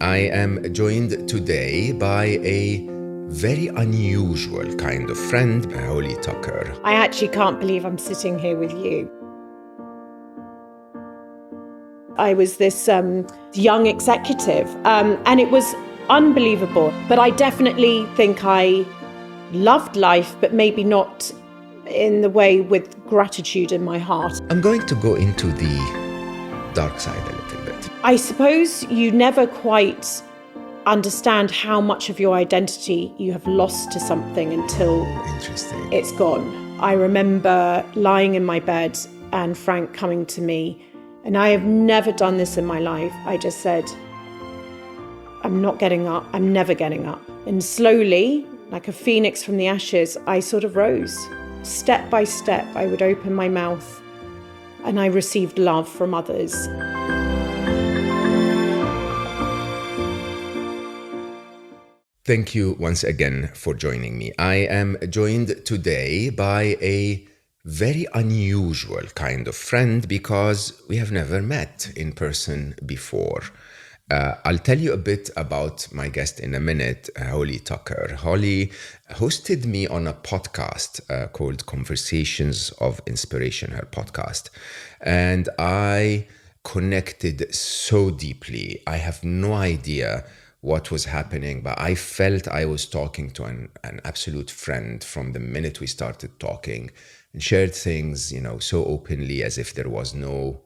I am joined today by a very unusual kind of friend, Holly Tucker. I actually can't believe I'm sitting here with you. I was this young executive, and it was unbelievable. But I definitely think I loved life, but maybe not in the way with gratitude in my heart. I'm going to go into the dark side a little bit. I suppose you never quite understand how much of your identity you have lost to something until Interesting. it's gone. I remember lying in my bed and Frank coming to me, and I have never done this in my life. I just said, I'm not getting up. I'm never getting up. And slowly, like a phoenix from the ashes, I sort of rose. Step by step, I would open my mouth and I received love from others. Thank you once again for joining me. I am joined today by a very unusual kind of friend because we have never met in person before. I'll tell you a bit about my guest in a minute, Holly Tucker. Holly hosted me on a podcast called Conversations of Inspiration, her podcast. And I connected so deeply. I have no idea what was happening, but I felt I was talking to an absolute friend from the minute we started talking, and shared things, so openly as if there was no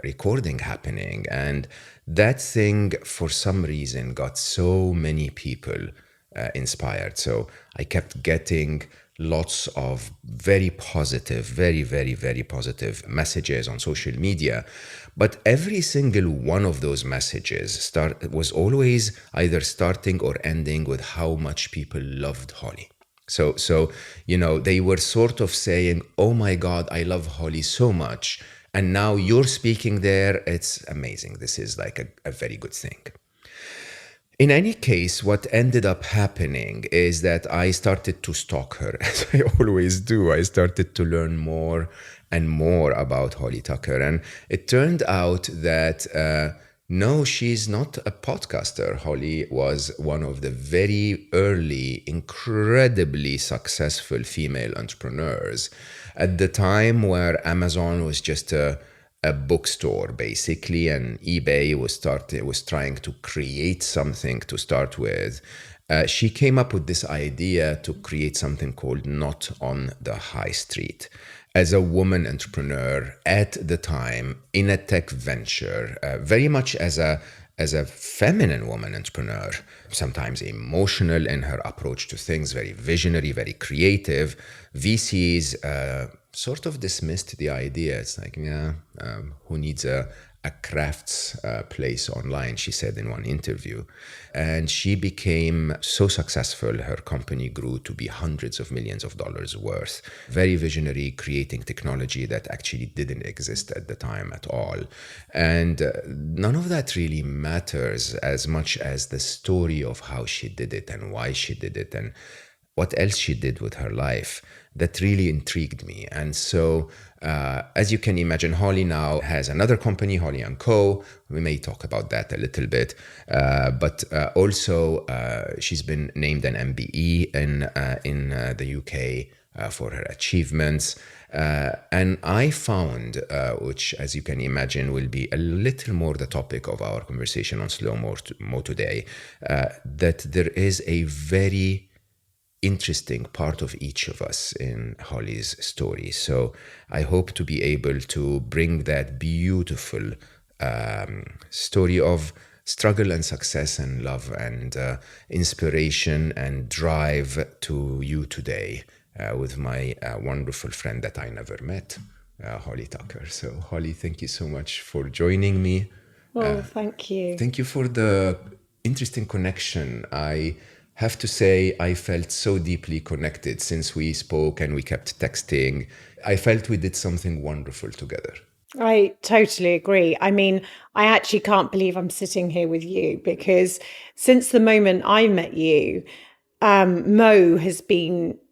recording happening. And that thing, for some reason, got so many people inspired. So I kept getting lots of very positive, very, very, very positive messages on social media. But every single one of those messages was always either starting or ending with how much people loved Holly. So they were sort of saying, oh my God, I love Holly so much. And now you're speaking there. It's amazing. This is like a very good thing. In any case, what ended up happening is that I started to stalk her, as I always do. I started to learn more and more about Holly Tucker. And it turned out that no, she's not a podcaster. Holly was one of the very early, incredibly successful female entrepreneurs at the time where Amazon was just a bookstore, basically, and eBay was trying to create something to start with. She came up with this idea to create something called Not on the High Street. As a woman entrepreneur at the time in a tech venture, very much as a feminine woman entrepreneur, sometimes emotional in her approach to things, very visionary, very creative, VCs sort of dismissed the idea. It's like, who needs a crafts place online, she said in one interview. And she became so successful, her company grew to be hundreds of millions of dollars worth. Very visionary, creating technology that actually didn't exist at the time at all. And none of that really matters as much as the story of how she did it and why she did it and what else she did with her life. That really intrigued me. And so, as you can imagine, Holly now has another company, Holly & Co. We may talk about that a little bit. But also, she's been named an MBE in the UK for her achievements. And I found, which, as you can imagine, will be a little more the topic of our conversation on Slo Mo today, that there is a very interesting part of each of us in Holly's story. So I hope to be able to bring that beautiful story of struggle and success and love and inspiration and drive to you today with my wonderful friend that I never met, Holly Tucker. So Holly, thank you so much for joining me. Well, thank you. Thank you for the interesting connection. I have to say, I felt so deeply connected since we spoke and we kept texting. I felt we did something wonderful together. I totally agree. I mean, I actually can't believe I'm sitting here with you because since the moment I met you, Mo,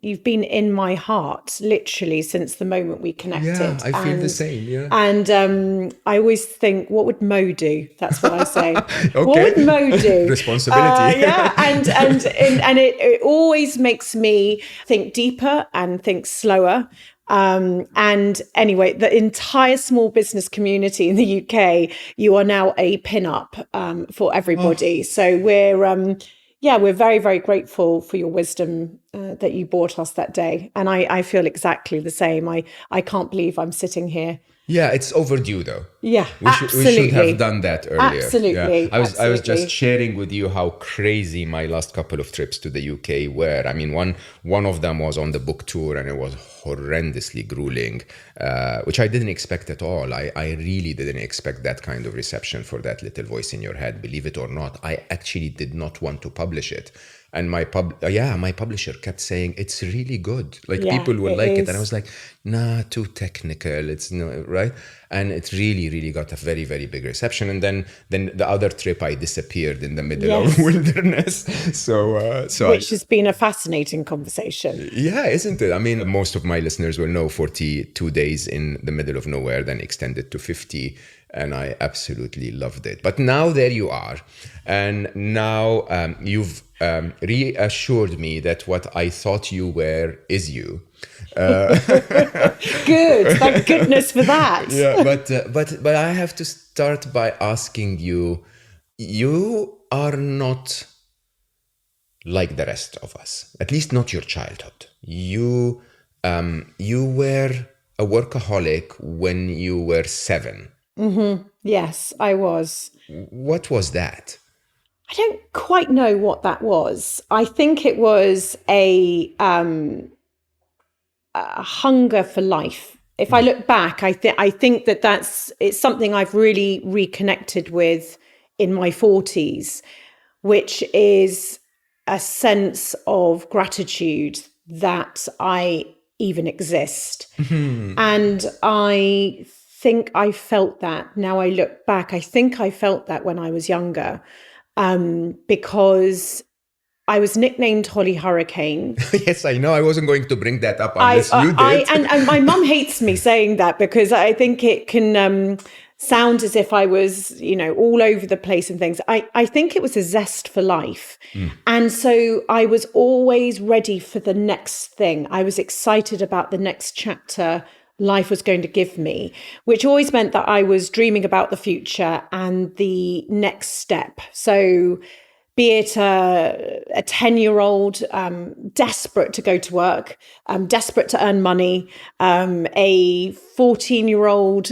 you've been in my heart literally since the moment we connected. Yeah, I feel the same. Yeah. And I always think, what would Mo do? That's what I say. Okay. What would Mo do? Responsibility. Yeah, and it always makes me think deeper and think slower. And anyway, the entire small business community in the UK, you are now a pin-up for everybody. So we're very, very grateful for your wisdom that you brought us that day. And I feel exactly the same. I can't believe I'm sitting here. Yeah, it's overdue though. Yeah, we should have done that earlier. Absolutely. Yeah. I was just sharing with you how crazy my last couple of trips to the UK were. I mean, one of them was on the book tour, and it was horrendously grueling, which I didn't expect at all. I really didn't expect that kind of reception for That Little Voice in Your Head. Believe it or not, I actually did not want to publish it. And my publisher kept saying, it's really good. Like, people will like it. And I was like, nah, too technical. It's no, right. And it really, really got a very, very big reception. And then the other trip, I disappeared in the middle of wilderness. Which has been a fascinating conversation. Yeah, isn't it? I mean, most of my listeners will know 42 days in the middle of nowhere, then extended to 50. And I absolutely loved it. But now there you are. And now you've reassured me that what I thought you were is you. Good. Thank goodness for that. Yeah, but I have to start by asking you, you are not like the rest of us, at least not your childhood. You were a workaholic when you were 7. Mm-hmm. Yes, I was. What was that? I don't quite know what that was. I think it was a hunger for life. If I look back, I think it's something I've really reconnected with in my 40s, which is a sense of gratitude that I even exist. Mm-hmm. And I think I felt that. Now I look back, I think I felt that when I was younger, because I was nicknamed Holly Hurricane. Yes, I know. I wasn't going to bring that up unless you did. And my mum hates me saying that, because I think it can sound as if I was, all over the place and things. I think it was a zest for life. Mm. And so I was always ready for the next thing. I was excited about the next chapter life was going to give me, which always meant that I was dreaming about the future and the next step. So be it a 10-year-old desperate to go to work, desperate to earn money, a 14-year-old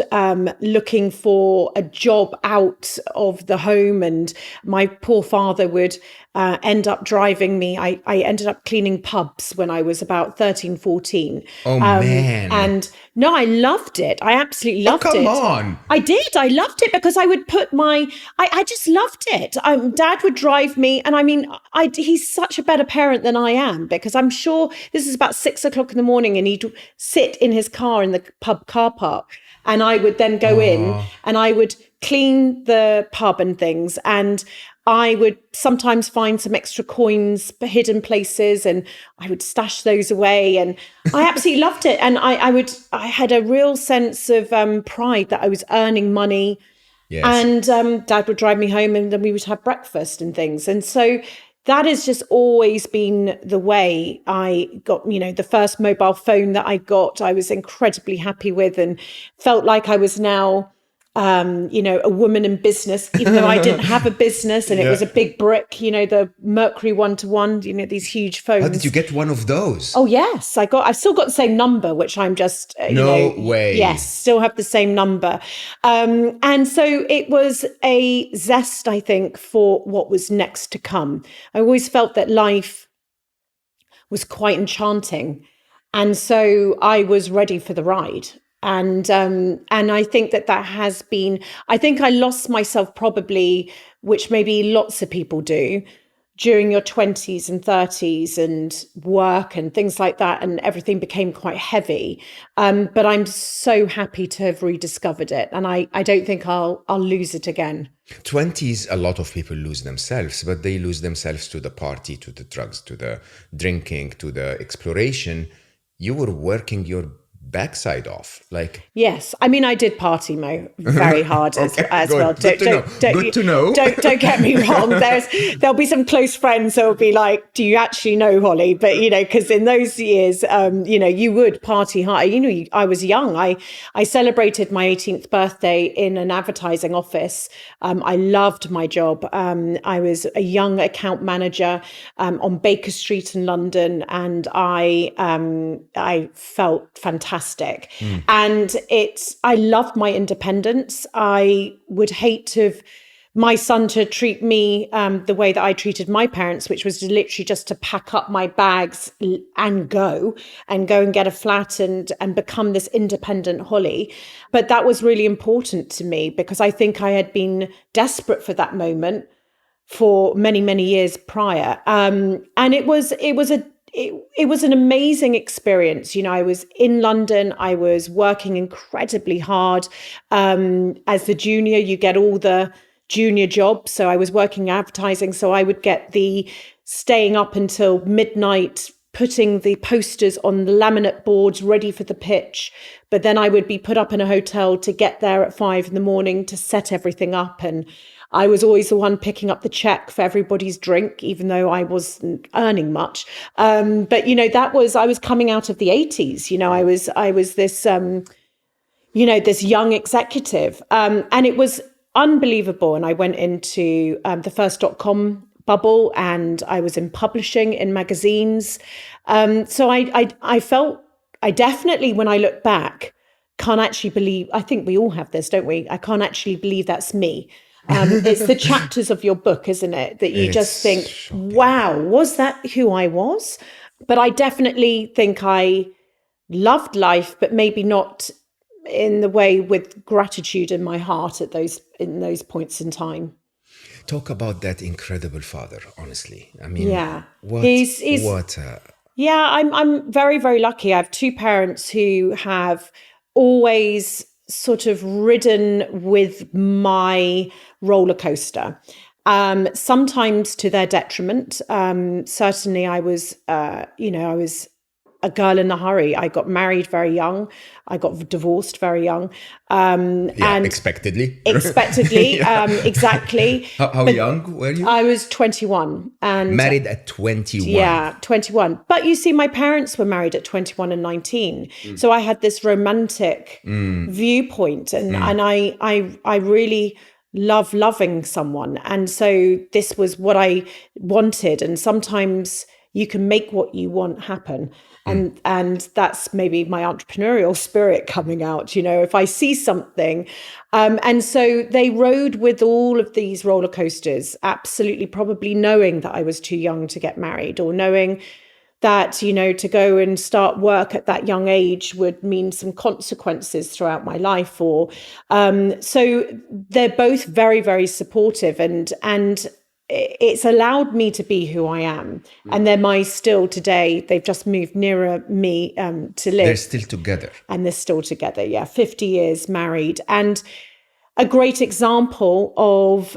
looking for a job out of the home, and my poor father would end up driving me. I ended up cleaning pubs when I was about 13, 14. Oh, man. And no, I loved it. I absolutely loved it. Oh, come on. I did. I loved it because I would put I just loved it. Dad would drive me. And I mean, he's such a better parent than I am, because I'm sure this is about 6 o'clock in the morning and he'd sit in his car in the pub car park. And I would then go in and I would clean the pub and things. And I would sometimes find some extra coins hidden places, and I would stash those away. And I absolutely loved it. And I had a real sense of pride that I was earning money. Yes. And Dad would drive me home, and then we would have breakfast and things. And so that has just always been the way I got, the first mobile phone that I got, I was incredibly happy with, and felt like I was now a woman in business, even though I didn't have a business, and it was a big brick, the Mercury 1-to-1, these huge phones. How did you get one of those? Oh, yes. I've still got the same number, which I'm just, No way. Yes, still have the same number. And so it was a zest, I think, for what was next to come. I always felt that life was quite enchanting. And so I was ready for the ride. And I think that has been, I think I lost myself probably, which maybe lots of people do, during your 20s and 30s and work and things like that. And everything became quite heavy. But I'm so happy to have rediscovered it. And I don't think I'll lose it again. 20s, a lot of people lose themselves, but they lose themselves to the party, to the drugs, to the drinking, to the exploration. You were working your backside off. Like, Yes, I mean I did party Mo very hard okay, as good. well. Good to know. Good to know. Don't get me wrong. There'll be some close friends that will be like, "Do you actually know Holly?" But because in those years, you would party hard. I was young. I celebrated my 18th birthday in an advertising office. I loved my job. I was a young account manager on Baker Street in London, and I felt fantastic. And I loved my independence. I would hate my son to treat me the way that I treated my parents, which was literally just to pack up my bags and go and get a flat and become this independent Holly. But that was really important to me because I think I had been desperate for that moment for many, many years prior. And it was an amazing experience. I was in London. I was working incredibly hard. As the junior, you get all the junior jobs. So I was working advertising. So I would get the staying up until midnight, putting the posters on the laminate boards ready for the pitch. But then I would be put up in a hotel to get there at 5 in the morning to set everything up. And I was always the one picking up the check for everybody's drink, even though I wasn't earning much. But I was coming out of the 80s. I was this, this young executive, and it was unbelievable. And I went into the first .com bubble, and I was in publishing in magazines. So I felt, I definitely, when I look back, can't actually believe. I think we all have this, don't we? I can't actually believe that's me. It's the chapters of your book, isn't it? That you just think, shocking. wow, was that who I was? But I definitely think I loved life, but maybe not in the way with gratitude in my heart in those points in time. Talk about that incredible father, honestly. I mean, Yeah. Yeah, I'm very, very lucky. I have two parents who have always sort of ridden with my roller coaster, sometimes to their detriment. Certainly I was a girl in a hurry. I got married very young. I got divorced very young. And expectedly. Exactly. How young were you? I was 21 and married at 21. Yeah, 21. But you see, my parents were married at 21 and 19. So I had this romantic viewpoint, and I really love loving someone. And so this was what I wanted. And sometimes you can make what you want happen. And that's maybe my entrepreneurial spirit coming out, if I see something. And so they rode with all of these roller coasters, absolutely, probably knowing that I was too young to get married, or knowing that, to go and start work at that young age would mean some consequences throughout my life. Or so they're both very, very supportive, and it's allowed me to be who I am. And they're still today. They've just moved nearer me to live. They're still together. And they're still together, 50 years married. And a great example of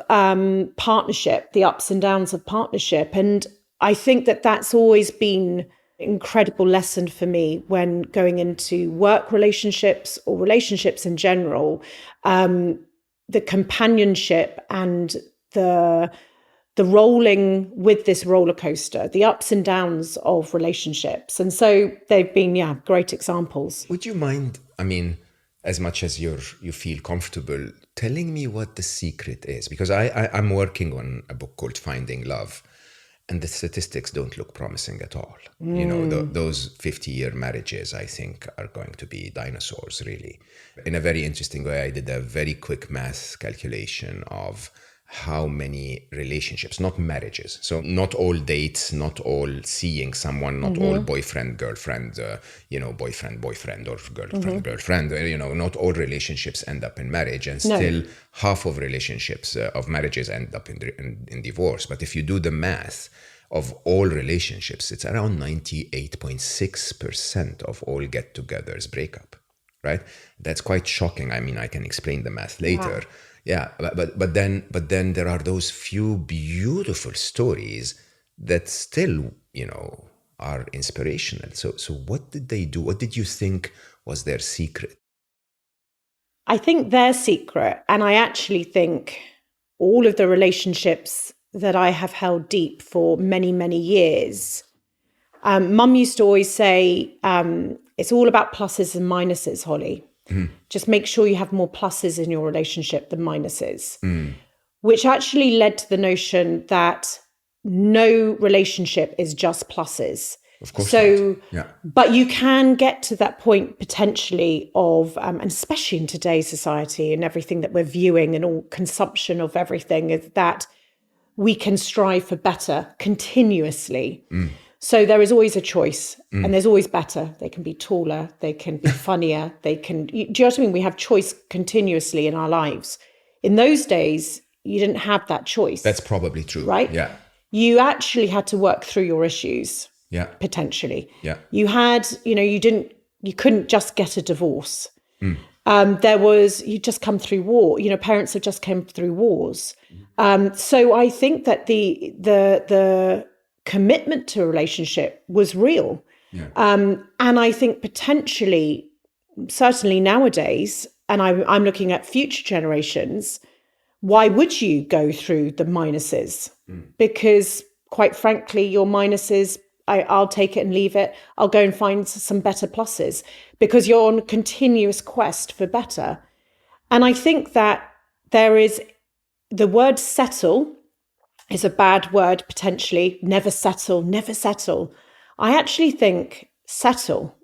partnership, the ups and downs of partnership. And I think that that's always been an incredible lesson for me when going into work relationships or relationships in general, the companionship and the rolling with this roller coaster, the ups and downs of relationships. And so they've been, great examples. Would you mind, as much as you feel comfortable, telling me what the secret is? Because I'm working on a book called Finding Love, and the statistics don't look promising at all. Those 50-year marriages, I think, are going to be dinosaurs, really. In a very interesting way, I did a very quick math calculation of how many relationships, not marriages. So not all dates, not all seeing someone, not all boyfriend, girlfriend, boyfriend or girlfriend, not all relationships end up in marriage, and still half of relationships, of marriages end up in divorce. But if you do the math of all relationships, it's around 98.6% of all get-togethers break up, right? That's quite shocking. I can explain the math later. Yeah, but then there are those few beautiful stories that still, are inspirational. So what did they do? What did you think was their secret? I think their secret, and I actually think all of the relationships that I have held deep for many, many years. Mum used to always say, it's all about pluses and minuses, Holly. Just make sure you have more pluses in your relationship than minuses, which actually led to the notion that no relationship is just pluses. Of course So, not. Yeah. but you can get to that point potentially of, and especially in today's society and everything that we're viewing and all consumption of everything, is that we can strive for better continuously. So there is always a choice, and there's always better. They can be taller, they can be funnier, do you know what I mean? We have choice continuously in our lives. In those days, you didn't have that choice. That's probably true. Right? Yeah. You actually had to work through your issues. Yeah. Potentially. Yeah. You had, you couldn't just get a divorce. You'd just come through war. Parents have just come through wars. So I think that the commitment to a relationship was real. Yeah. And I think potentially, certainly nowadays, and I'm looking at future generations, why would you go through the minuses? Because quite frankly, your minuses, I'll take it and leave it. I'll go and find some better pluses, because you're on a continuous quest for better. And I think that the word settle is a bad word, potentially. Never settle, never settle. I actually think settle,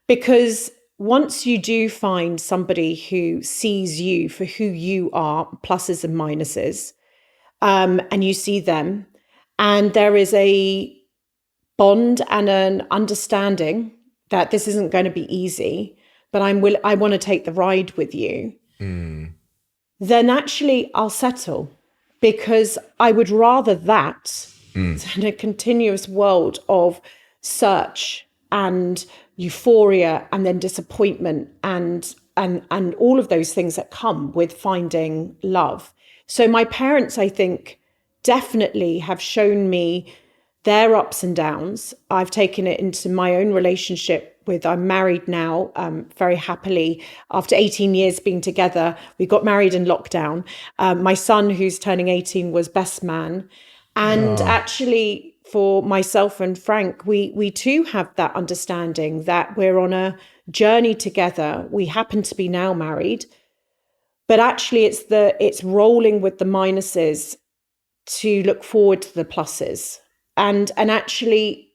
because once you do find somebody who sees you for who you are, pluses and minuses, and you see them, and there is a bond and an understanding that this isn't going to be easy, but I want to take the ride with you, then actually I'll settle, because I would rather that than a continuous world of search and euphoria and then disappointment and all of those things that come with finding love. So my parents, I think, definitely have shown me their ups and downs. I've taken it into my own relationship I'm married now, very happily. After 18 years being together, we got married in lockdown. My son, who's turning 18, was best man. And actually, for myself and Frank, we too have that understanding that we're on a journey together. We happen to be now married, but actually it's rolling with the minuses to look forward to the pluses. And actually,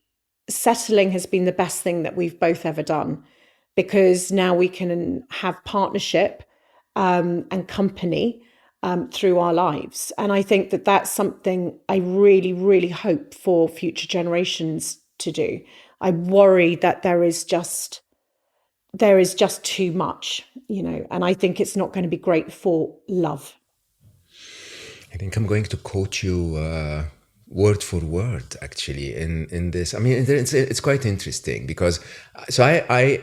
settling has been the best thing that we've both ever done, because now we can have partnership and company through our lives. And I think that that's something I really, really hope for future generations to do. I worry that there is just too much, and I think it's not going to be great for love. I think I'm going to quote you word for word, actually, in this. I mean, it's quite interesting, because I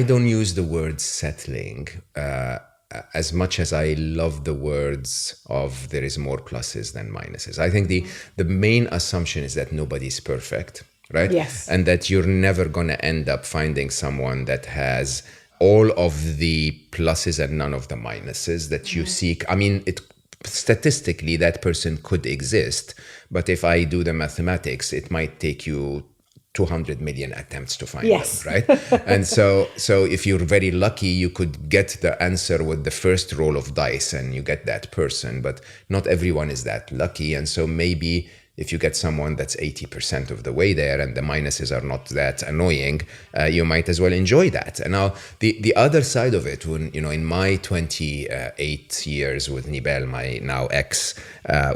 don't use the word settling as much as I love the words of there is more pluses than minuses. I think the main assumption is that nobody's perfect, right? Yes. And that you're never going to end up finding someone that has all of the pluses and none of the minuses that you seek. I mean, statistically, that person could exist, but if I do the mathematics, it might take you 200 million attempts to find them, right? And so if you're very lucky, you could get the answer with the first roll of dice and you get that person, but not everyone is that lucky. And so maybe if you get someone that's 80% of the way there and the minuses are not that annoying, you might as well enjoy that. And now the other side of it, when, in my 28 years with Nibel, my now ex,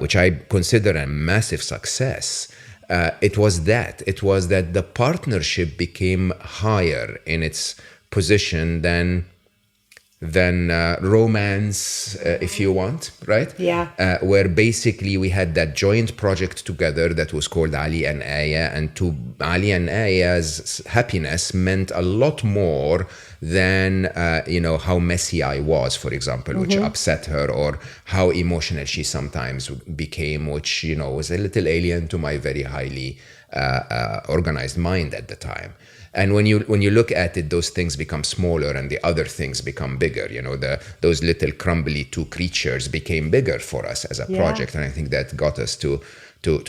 which I consider a massive success, it was that the partnership became higher in its position than romance, if you want, right? Yeah. Where basically we had that joint project together that was called Ali and Aya, and to Ali and Aya's happiness meant a lot more than, how messy I was, for example, which upset her, or how emotional she sometimes became, which, was a little alien to my very highly organized mind at the time. And when you look at it, those things become smaller and the other things become bigger. Those little crumbly two creatures became bigger for us as a project. And I think that got us to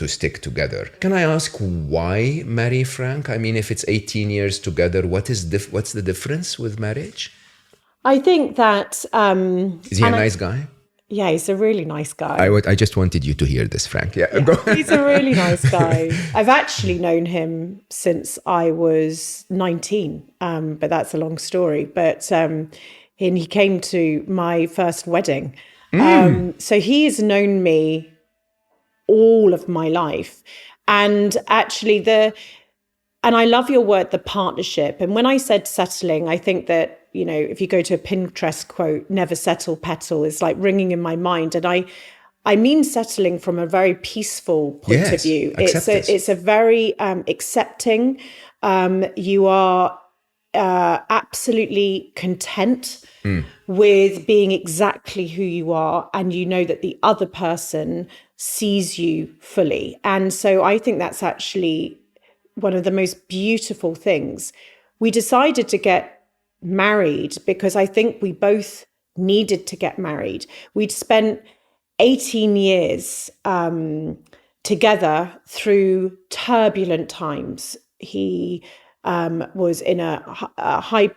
stick together. Can I ask why marry Frank? I mean, if it's 18 years together, what's the difference with marriage? I think that... Is he a nice guy? Yeah, he's a really nice guy. I just wanted you to hear this, Frank. Yeah. He's a really nice guy. I've actually known him since I was 19, but that's a long story. But and he came to my first wedding. So he has known me all of my life. And actually and I love your word, the partnership. And when I said settling, I think that, if you go to a Pinterest quote, never settle, petal, is like ringing in my mind. And I mean settling from a very peaceful point of view. It's a very accepting. You are absolutely content with being exactly who you are, and you know that the other person sees you fully. And so I think that's actually one of the most beautiful things. We decided to get married because I think we both needed to get married. We'd spent 18 years together through turbulent times. He was in a high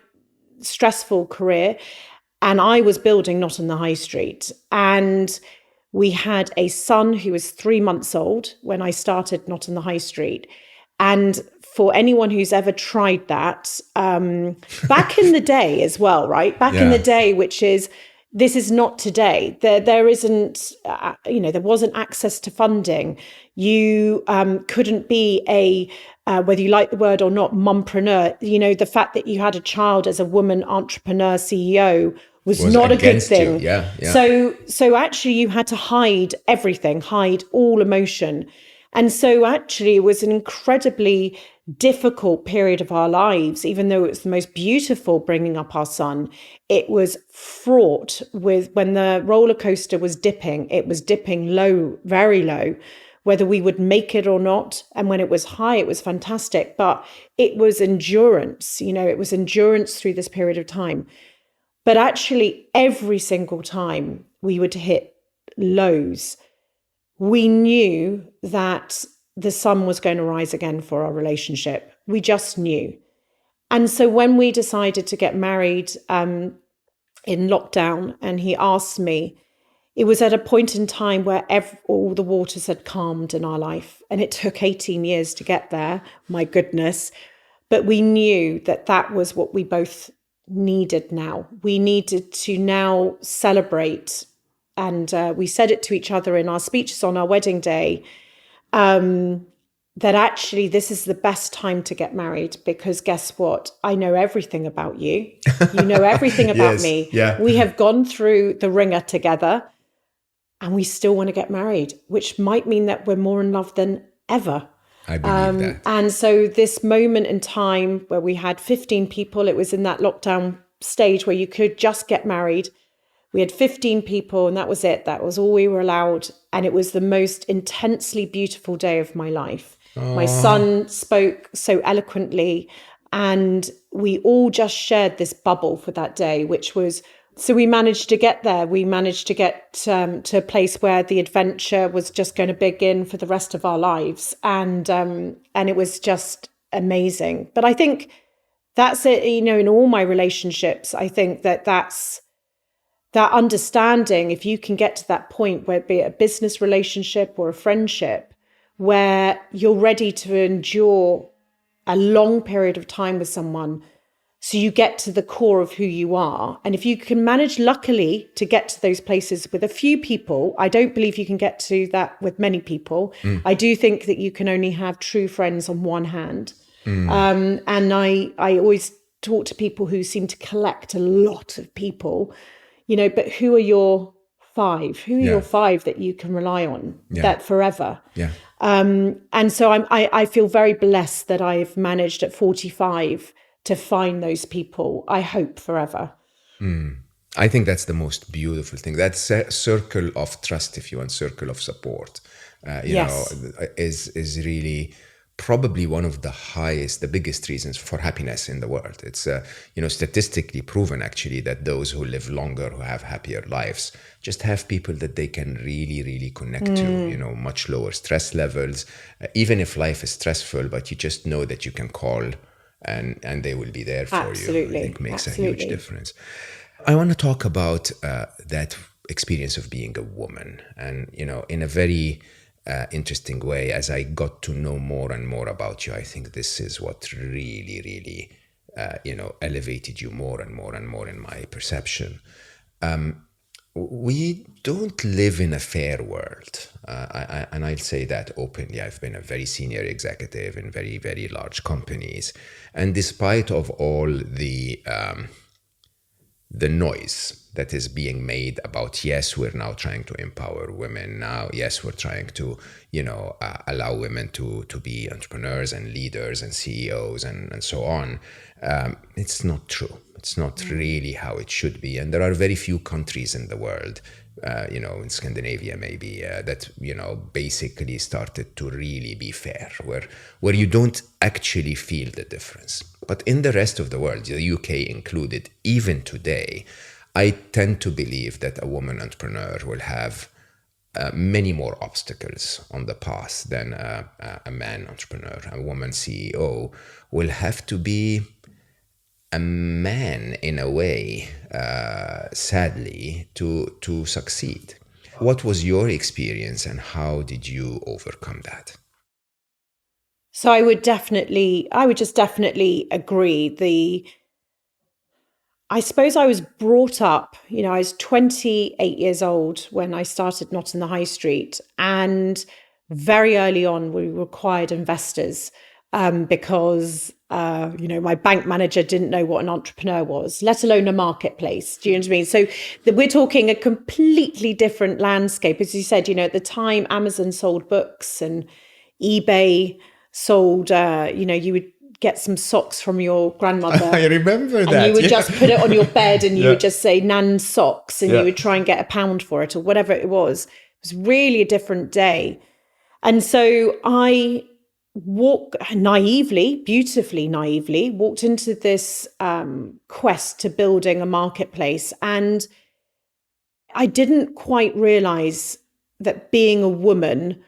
stressful career, and I was building Not on the High Street. And we had a son who was 3 months old when I started Not on the High Street. And for anyone who's ever tried that, back in the day as well, right? Back in the day, this is not today. There isn't, there wasn't access to funding. You couldn't be whether you like the word or not, mumpreneur. The fact that you had a child as a woman entrepreneur CEO was not a good thing. So actually you had to hide everything, hide all emotion. And so actually it was an incredibly difficult period of our lives. Even though it was the most beautiful bringing up our son, it was fraught with, when the roller coaster was dipping, it was dipping low, very low, whether we would make it or not. And when it was high, it was fantastic. But it was endurance, it was endurance through this period of time. But actually every single time we would hit lows, we knew that the sun was going to rise again for our relationship. We just knew. And so when we decided to get married in lockdown, and he asked me, it was at a point in time where all the waters had calmed in our life. And it took 18 years to get there, my goodness. But we knew that that was what we both needed now. We needed to now celebrate. And we said it to each other in our speeches on our wedding day, that actually this is the best time to get married, because guess what? I know everything about you. You know everything about me. Yeah. We have gone through the ringer together, and we still want to get married, which might mean that we're more in love than ever. I believe that. And so this moment in time where we had 15 people, it was in that lockdown stage where you could just get married. We had 15 people, and that was it. That was all we were allowed. And it was the most intensely beautiful day of my life. Aww. My son spoke so eloquently, and we all just shared this bubble for that day, which was, so we managed to get there. We managed to get to a place where the adventure was just going to begin for the rest of our lives. And it was just amazing. But I think that's it, in all my relationships, I think that's that understanding. If you can get to that point, where it be a business relationship or a friendship, where you're ready to endure a long period of time with someone, so you get to the core of who you are. And if you can manage, luckily, to get to those places with a few people, I don't believe you can get to that with many people. I do think that you can only have true friends on one hand. And I always talk to people who seem to collect a lot of people, but who are your five? Who are your five that you can rely on that forever? Yeah. And so I feel very blessed that I've managed at 45 to find those people, I hope, forever. I think that's the most beautiful thing. That circle of trust, if you want, circle of support, Yes. is really probably one of the biggest reasons for happiness in the world. It's, statistically proven actually that those who live longer, who have happier lives, just have people that they can really, really connect to, much lower stress levels, even if life is stressful, but you just know that you can call and they will be there for Absolutely. you. I think makes Absolutely. a huge difference. I want to talk about that experience of being a woman, and in a very interesting way. As I got to know more and more about you, I think this is what really, really, elevated you more and more and more in my perception. We don't live in a fair world, and I'll say that openly. I've been a very senior executive in very, very large companies, and despite of all the noise that is being made about, yes, we're now trying to empower women now, yes, we're trying to allow women to be entrepreneurs and leaders and CEOs and so on, it's not true. It's not really how it should be, and there are very few countries in the world, in Scandinavia maybe, that basically started to really be fair, where you don't actually feel the difference. But in the rest of the world, the UK included, even today, I tend to believe that a woman entrepreneur will have many more obstacles on the path than a man entrepreneur. A woman CEO will have to be a man in a way, sadly, to succeed. What was your experience and how did you overcome that? So I would just definitely agree. I suppose I was brought up, I was 28 years old when I started Not on the High Street. And very early on, we required investors because, my bank manager didn't know what an entrepreneur was, let alone a marketplace. Do you know what I mean? So we're talking a completely different landscape. As you said, at the time, Amazon sold books and eBay sold, you would get some socks from your grandmother. I remember that. And you would just put it on your bed and you Yeah. would just say Nan's socks and Yeah. you would try and get £1 for it or whatever it was. It was really a different day. And so I beautifully naively, walked into this quest to building a marketplace. And I didn't quite realize that being a woman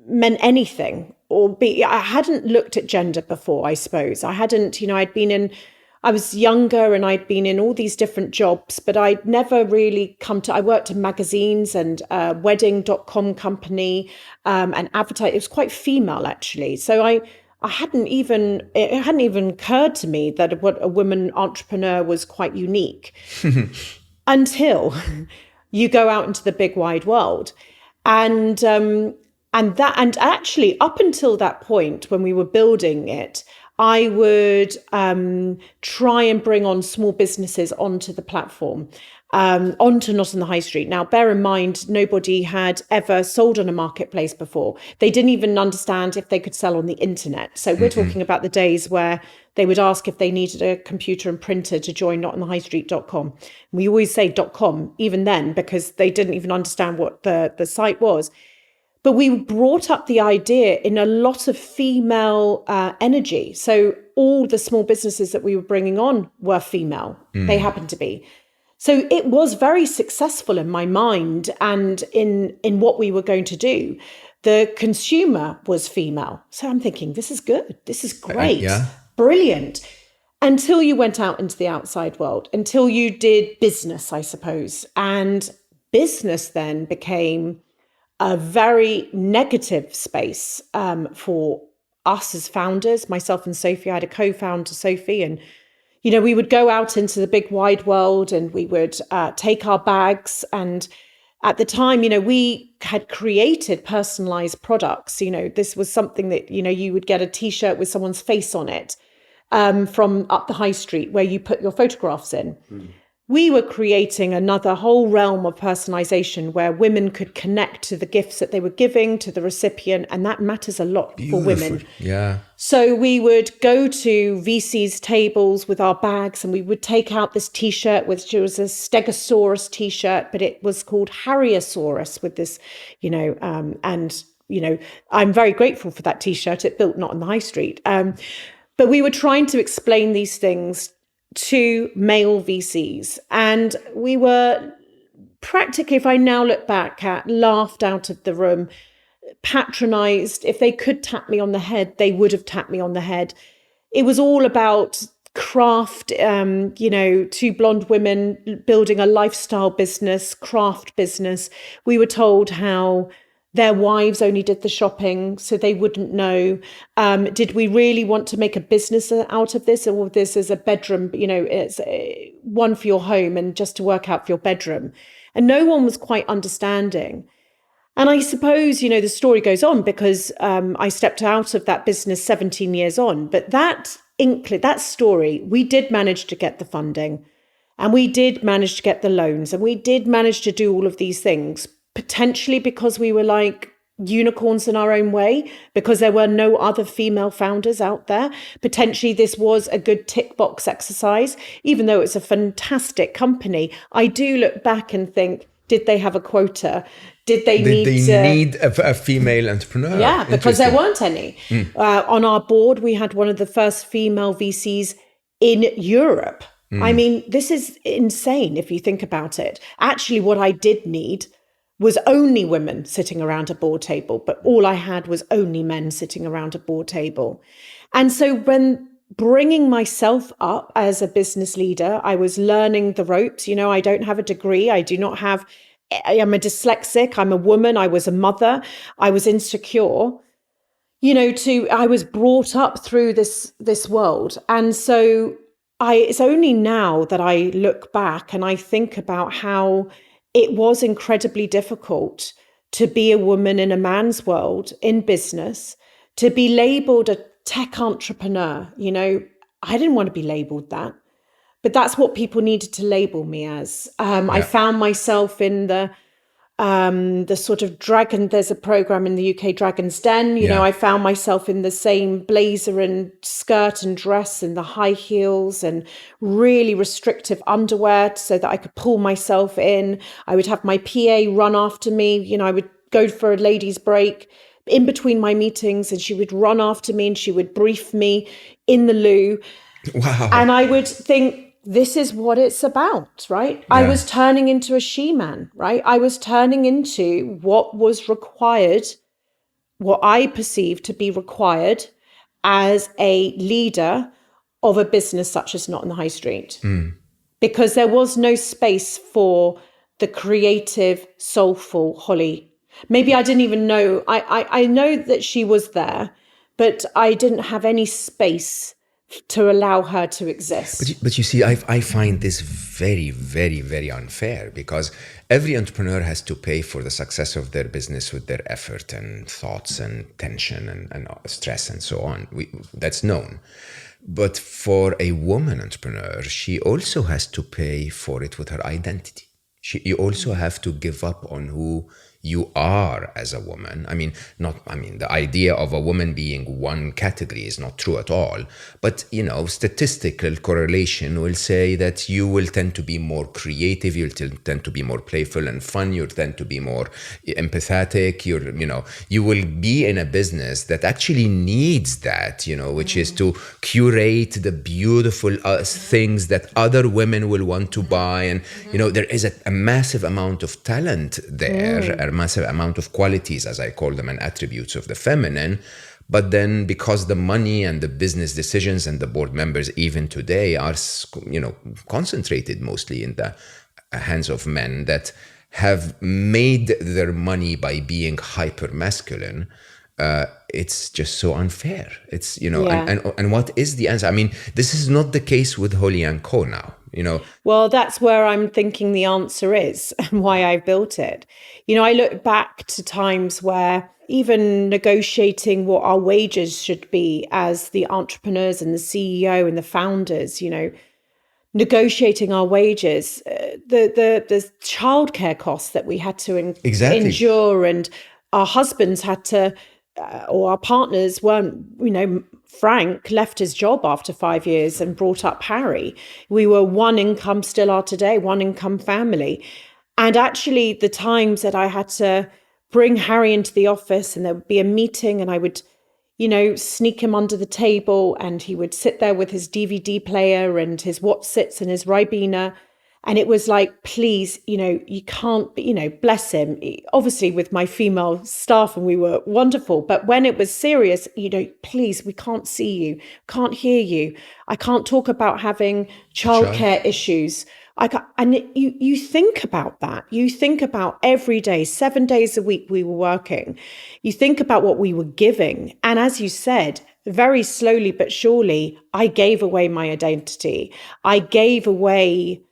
meant anything, I hadn't looked at gender before, I suppose. I hadn't, I was younger and I'd been in all these different jobs, but I'd never really I worked in magazines and a wedding.com company and advertise. It was quite female actually. So it hadn't even occurred to me that a woman entrepreneur was quite unique until you go out into the big wide world. And actually, up until that point, when we were building it, I would try and bring on small businesses onto the platform, onto Not on the High Street. Now, bear in mind, nobody had ever sold on a marketplace before. They didn't even understand if they could sell on the internet. So we're talking about the days where they would ask if they needed a computer and printer to join notonthehighstreet.com. We always say .com, even then, because they didn't even understand what the site was. But we brought up the idea in a lot of female energy. So all the small businesses that we were bringing on were female. They happened to be. So it was very successful in my mind and in what we were going to do. The consumer was female. So I'm thinking, this is good. This is great. Yeah. Brilliant. Until you went out into the outside world, until you did business, I suppose. And business then became a very negative space for us as founders, myself and Sophie. I had a co-founder, Sophie, and we would go out into the big wide world and we would take our bags. And at the time, we had created personalized products. This was something that you would get a T-shirt with someone's face on it from up the high street where you put your photographs in. we were creating another whole realm of personalization where women could connect to the gifts that they were giving to the recipient. And that matters a lot for Beautiful. women. Yeah. So we would go to VC's tables with our bags and we would take out this T-shirt, which was a Stegosaurus T-shirt, but it was called Harriosaurus with this, I'm very grateful for that T-shirt. It built Not on the High Street. But we were trying to explain these things to male VCs. And we were practically, if I now look back at, laughed out of the room, patronized. If they could tap me on the head, they would have tapped me on the head. It was all about craft, two blonde women building a lifestyle business, craft business. We were told how their wives only did the shopping, so they wouldn't know. Did we really want to make a business out of this, or this is a bedroom, it's one for your home and just to work out for your bedroom? And no one was quite understanding. And I suppose, the story goes on because I stepped out of that business 17 years on. But that story, we did manage to get the funding and we did manage to get the loans and we did manage to do all of these things, potentially because we were like unicorns in our own way, because there were no other female founders out there. Potentially this was a good tick box exercise, even though it's a fantastic company. I do look back and think, did they have a quota? Did they need a female entrepreneur? Yeah, because there weren't any. On our board, we had one of the first female VCs in Europe. I mean, this is insane if you think about it. Actually, what I did need was only women sitting around a board table, but all I had was only men sitting around a board table. And so when bringing myself up as a business leader, I was learning the ropes. I don't have a degree. I am a dyslexic. I'm a woman. I was a mother. I was insecure. I was brought up through this world. And so it's only now that I look back and I think about how it was incredibly difficult to be a woman in a man's world in business, to be labeled a tech entrepreneur. I didn't want to be labeled that, but that's what people needed to label me as. I found myself in the sort of dragon. There's a program in the UK, Dragon's Den. I found myself in the same blazer and skirt and dress and the high heels and really restrictive underwear so that I could pull myself in. I would have my PA run after me. I would go for a ladies' break in between my meetings and she would run after me and she would brief me in the loo. Wow. And I would think, this is what it's about, right? Yeah. I was turning into a she-man, right? I was turning into what was required, what I perceived to be required as a leader of a business such as Not on the High Street. Because there was no space for the creative, soulful Holly. Maybe I didn't even know. I know that she was there, but I didn't have any space to allow her to exist. But you see, I find this very, very, very unfair because every entrepreneur has to pay for the success of their business with their effort and thoughts and tension and stress and so on. That's known. But for a woman entrepreneur, she also has to pay for it with her identity. You also have to give up on who you are as a woman. The idea of a woman being one category is not true at all. But, statistical correlation will say that you will tend to be more creative, you'll tend to be more playful and fun, you'll tend to be more empathetic, you will be in a business that actually needs that, which is to curate the beautiful things that other women will want to buy. And, there is a massive amount of talent there, a massive amount of qualities, as I call them, and attributes of the feminine. But then because the money and the business decisions and the board members even today are, concentrated mostly in the hands of men that have made their money by being hyper masculine, it's just so unfair. It's, and what is the answer? This is not the case with Holly & Co now. Well, that's where I'm thinking the answer is and why I built it. I look back to times where even negotiating what our wages should be as the entrepreneurs and the CEO and the founders, negotiating our wages, the childcare costs that we had to Exactly. endure, and our husbands had to, or our partners weren't, Frank left his job after 5 years and brought up Harry. We were one income, still are today, one income family. And actually the times that I had to bring Harry into the office and there would be a meeting and I would, sneak him under the table and he would sit there with his DVD player and his Wotsits and his Ribena. And it was like, please, you can't, bless him. Obviously with my female staff, and we were wonderful. But when it was serious, please, we can't see you, can't hear you. I can't talk about having childcare issues. And you think about that. You think about every day, 7 days a week we were working. You think about what we were giving. And as you said, very slowly but surely, I gave away my identity. I gave away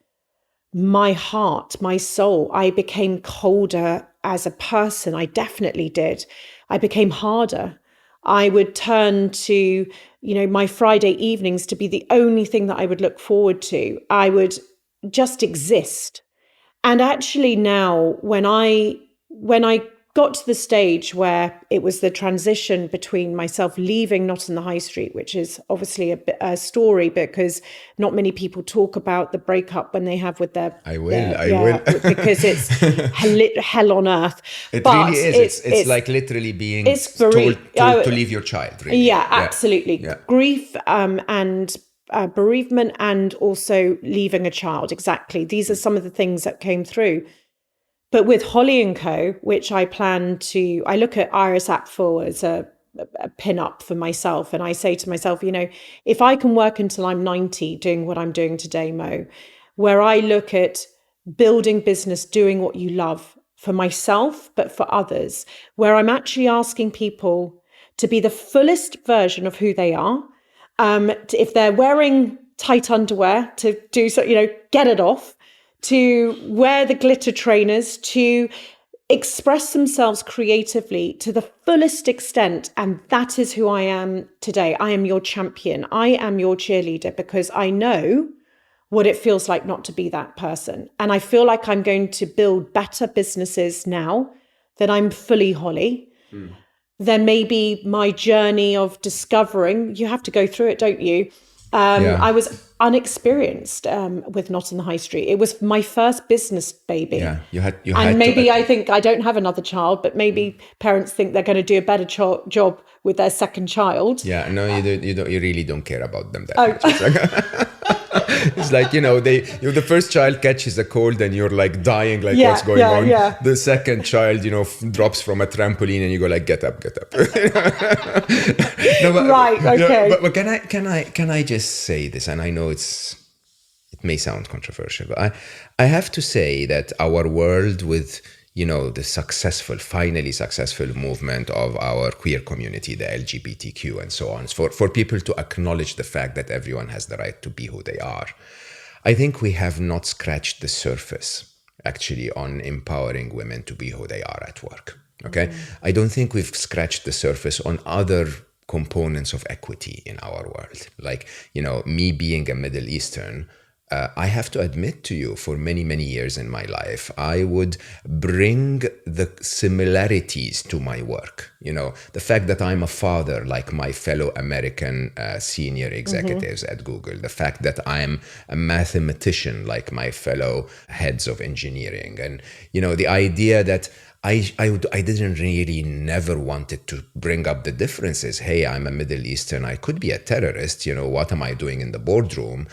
my heart, my soul. I became colder as a person. I definitely did. I became harder. I would turn to, my Friday evenings to be the only thing that I would look forward to. I would just exist. And actually now, when I got to the stage where it was the transition between myself leaving Not on the High Street, which is obviously a story because not many people talk about the breakup when they have with their... I will. Because it's hell on earth. It really is. It's like literally being told to leave your child. Really. Yeah, absolutely. Yeah. Grief and bereavement and also leaving a child. Exactly. These are some of the things that came through. But with Holly & Co., which I look at Iris Apfel as a pin-up for myself. And I say to myself, if I can work until I'm 90 doing what I'm doing today, Mo, where I look at building business, doing what you love for myself, but for others, where I'm actually asking people to be the fullest version of who they are. If they're wearing tight underwear, to do so, get it off, to wear the glitter trainers, to express themselves creatively to the fullest extent. And that is who I am today. I am your champion. I am your cheerleader because I know what it feels like not to be that person. And I feel like I'm going to build better businesses now that I'm fully Holly. Then maybe my journey of discovering, you have to go through it, don't you? I was unexperienced with Not on the High Street. It was my first business baby. Yeah, you had and maybe I think I don't have another child, but maybe parents think they're going to do a better job with their second child. Yeah, no, you don't. You really don't care about them that much. It's like, the first child catches a cold and you're like dying, like what's going on? Yeah. The second child, drops from a trampoline and you go like, get up. No, but, right, okay. But can I just say this? And I know it may sound controversial, but I have to say that our world with the finally successful movement of our queer community, the LGBTQ and so on, for people to acknowledge the fact that everyone has the right to be who they are. I think we have not scratched the surface, actually, on empowering women to be who they are at work. Okay? I don't think we've scratched the surface on other components of equity in our world. Like, me being a Middle Eastern, I have to admit to you, for many, many years in my life, I would bring the similarities to my work. The fact that I'm a father like my fellow American senior executives at Google, the fact that I'm a mathematician like my fellow heads of engineering, and, the idea that I didn't really never wanted to bring up the differences. Hey, I'm a Middle Eastern. I could be a terrorist. What am I doing in the boardroom?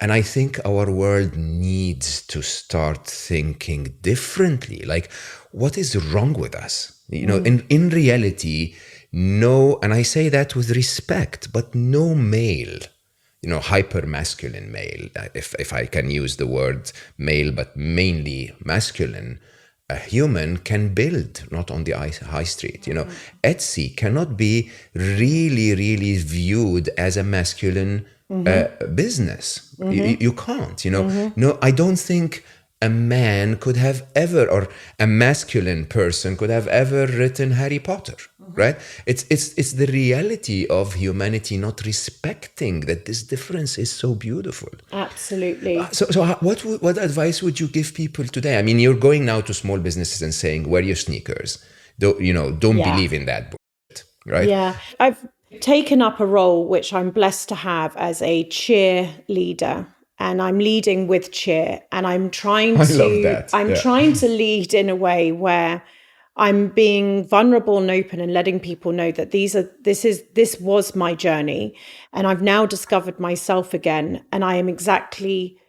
And I think our world needs to start thinking differently. Like, what is wrong with us? In reality, no, and I say that with respect, but no male, hyper masculine male, if I can use the word male, but mainly masculine, a human can build Not on the High Street. Etsy cannot be really, really viewed as a masculine business. You can't, No, I don't think a man could have ever, or a masculine person could have ever written Harry Potter, right? It's the reality of humanity not respecting that this difference is so beautiful. Absolutely. What advice would you give people today? I mean, you're going now to small businesses and saying, wear your sneakers. Don't believe in that bullshit, right? Yeah. I've taken up a role which I'm blessed to have as a cheerleader. And I'm leading with cheer, and I'm trying I to love that. trying to lead in a way where I'm being vulnerable and open and letting people know that this was my journey, and I've now discovered myself again, and I am exactly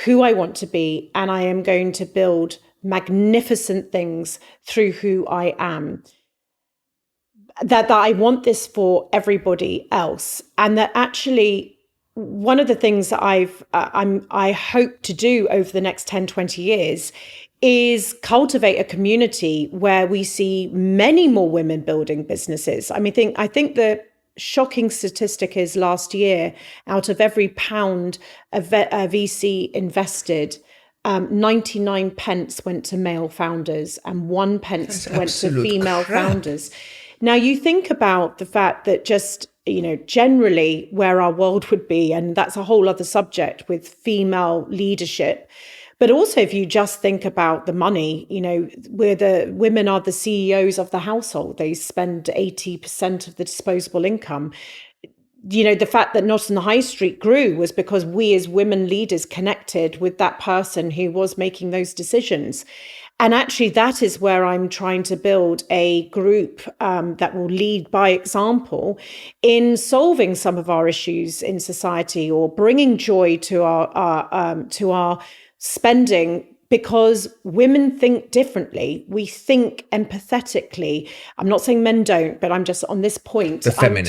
who I want to be, and I am going to build magnificent things through who I am. That I want this for everybody else, and that actually one of the things that I hope to do over the next 10, 20 years is cultivate a community where we see many more women building businesses. I think the shocking statistic is last year, out of every pound a VC invested, 99 pence went to male founders and 1 pence went to female founders. Now you think about the fact that just, generally where our world would be, and that's a whole other subject with female leadership. But also if you just think about the money, where the women are the CEOs of the household, they spend 80% of the disposable income. The fact that Not on the High Street grew was because we as women leaders connected with that person who was making those decisions. And actually, that is where I'm trying to build a group that will lead by example in solving some of our issues in society, or bringing joy to our spending, because women think differently. We think empathetically. I'm not saying men don't, but I'm just on this point. The feminine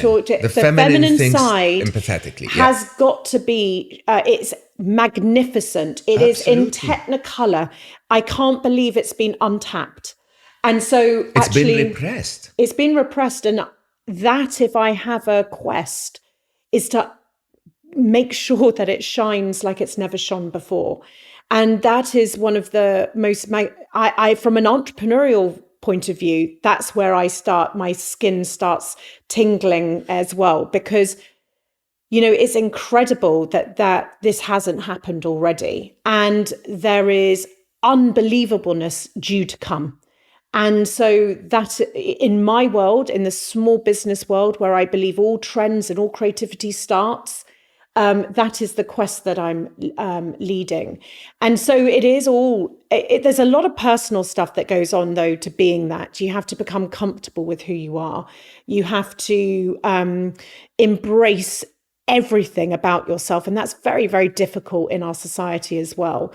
side empathetically has got to be. It's magnificent. It is in technicolor. I can't believe it's been untapped. And so it's been repressed. It's been repressed. And that, if I have a quest, is to make sure that it shines like it's never shone before. And that is one of the most, I from an entrepreneurial point of view, that's where my skin starts tingling as well, because it's incredible that this hasn't happened already. And there is unbelievableness due to come. And so that in my world, in the small business world, where I believe all trends and all creativity starts, that is the quest that I'm leading. And so it is there's a lot of personal stuff that goes on, though, to being that. You have to become comfortable with who you are. You have to embrace everything about yourself. And that's very, very difficult in our society as well.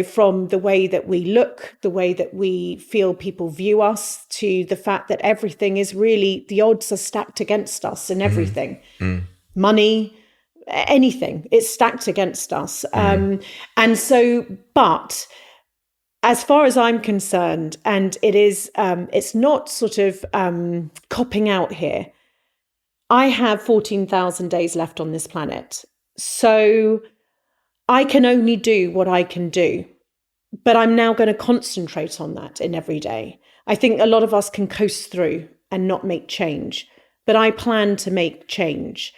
From the way that we look, the way that we feel people view us, to the fact that everything is really, the odds are stacked against us in everything. Money, anything, it's stacked against us. And so, but as far as I'm concerned, and it is, it's not sort of copping out here. I have 14,000 days left on this planet. So I can only do what I can do. But I'm now going to concentrate on that in every day. I think a lot of us can coast through and not make change. But I plan to make change.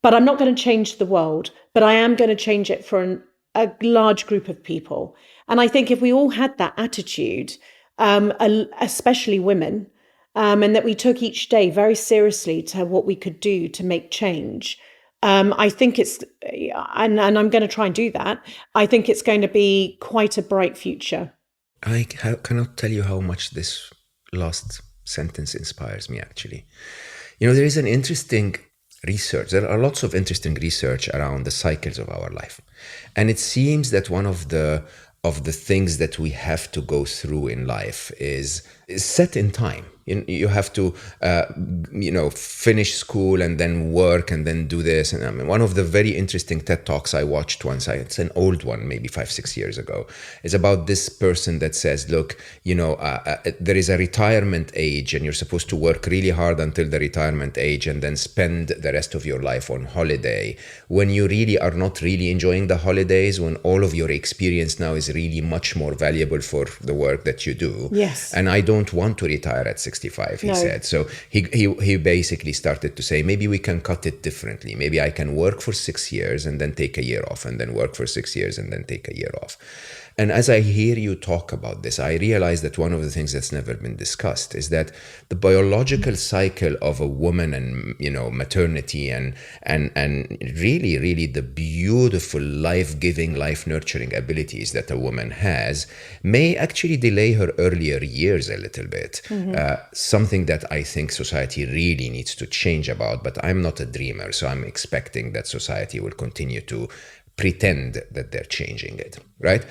But I'm not going to change the world. But I am going to change it for a large group of people. And I think if we all had that attitude, especially women, and that we took each day very seriously to what we could do to make change. I think it's, and I'm going to try and do that. I think it's going to be quite a bright future. I cannot tell you how much this last sentence inspires me, actually. There is an interesting research. There are lots of interesting research around the cycles of our life. And it seems that one of the things that we have to go through in life is set in time. You have to, finish school and then work and then do this. And I mean, one of the very interesting TED Talks I watched once, it's an old one, maybe 5-6 years ago, is about this person that says, look, there is a retirement age and you're supposed to work really hard until the retirement age and then spend the rest of your life on holiday. When you really are not really enjoying the holidays, when all of your experience now is really much more valuable for the work that you do. Yes. And I don't want to retire at 65, he said. So he basically started to say, maybe we can cut it differently. Maybe I can work for 6 years and then take a year off, and then work for 6 years and then take a year off. And as I hear you talk about this, I realize that one of the things that's never been discussed is that the biological cycle of a woman and, maternity and really, really the beautiful life-giving, life-nurturing abilities that a woman has may actually delay her earlier years a little bit. Something that I think society really needs to change about, but I'm not a dreamer, so I'm expecting that society will continue to pretend that they're changing it, right?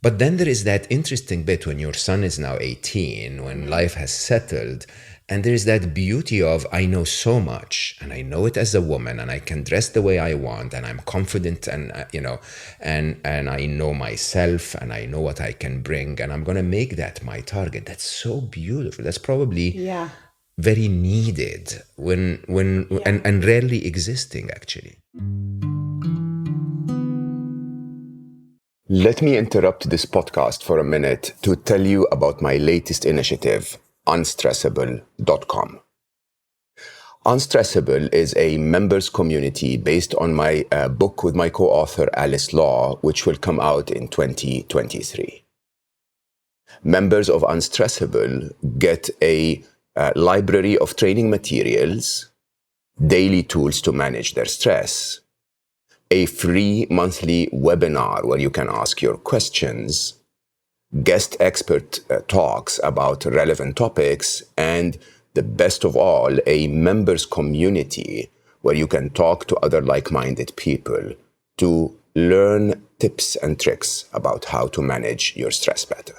But then there is that interesting bit when your son is now 18, when life has settled, and there is that beauty of, I know so much, and I know it as a woman, and I can dress the way I want, and I'm confident, and and I know myself, and I know what I can bring, and I'm going to make that my target. That's so beautiful. That's probably very needed and rarely existing, actually. Let me interrupt this podcast for a minute to tell you about my latest initiative, unstressable.com. Unstressable is a members community based on my book with my co-author Alice Law, which will come out in 2023. Members of Unstressable get a library of training materials, daily tools to manage their stress, a free monthly webinar where you can ask your questions, guest expert talks about relevant topics, and the best of all, a members community where you can talk to other like-minded people to learn tips and tricks about how to manage your stress better.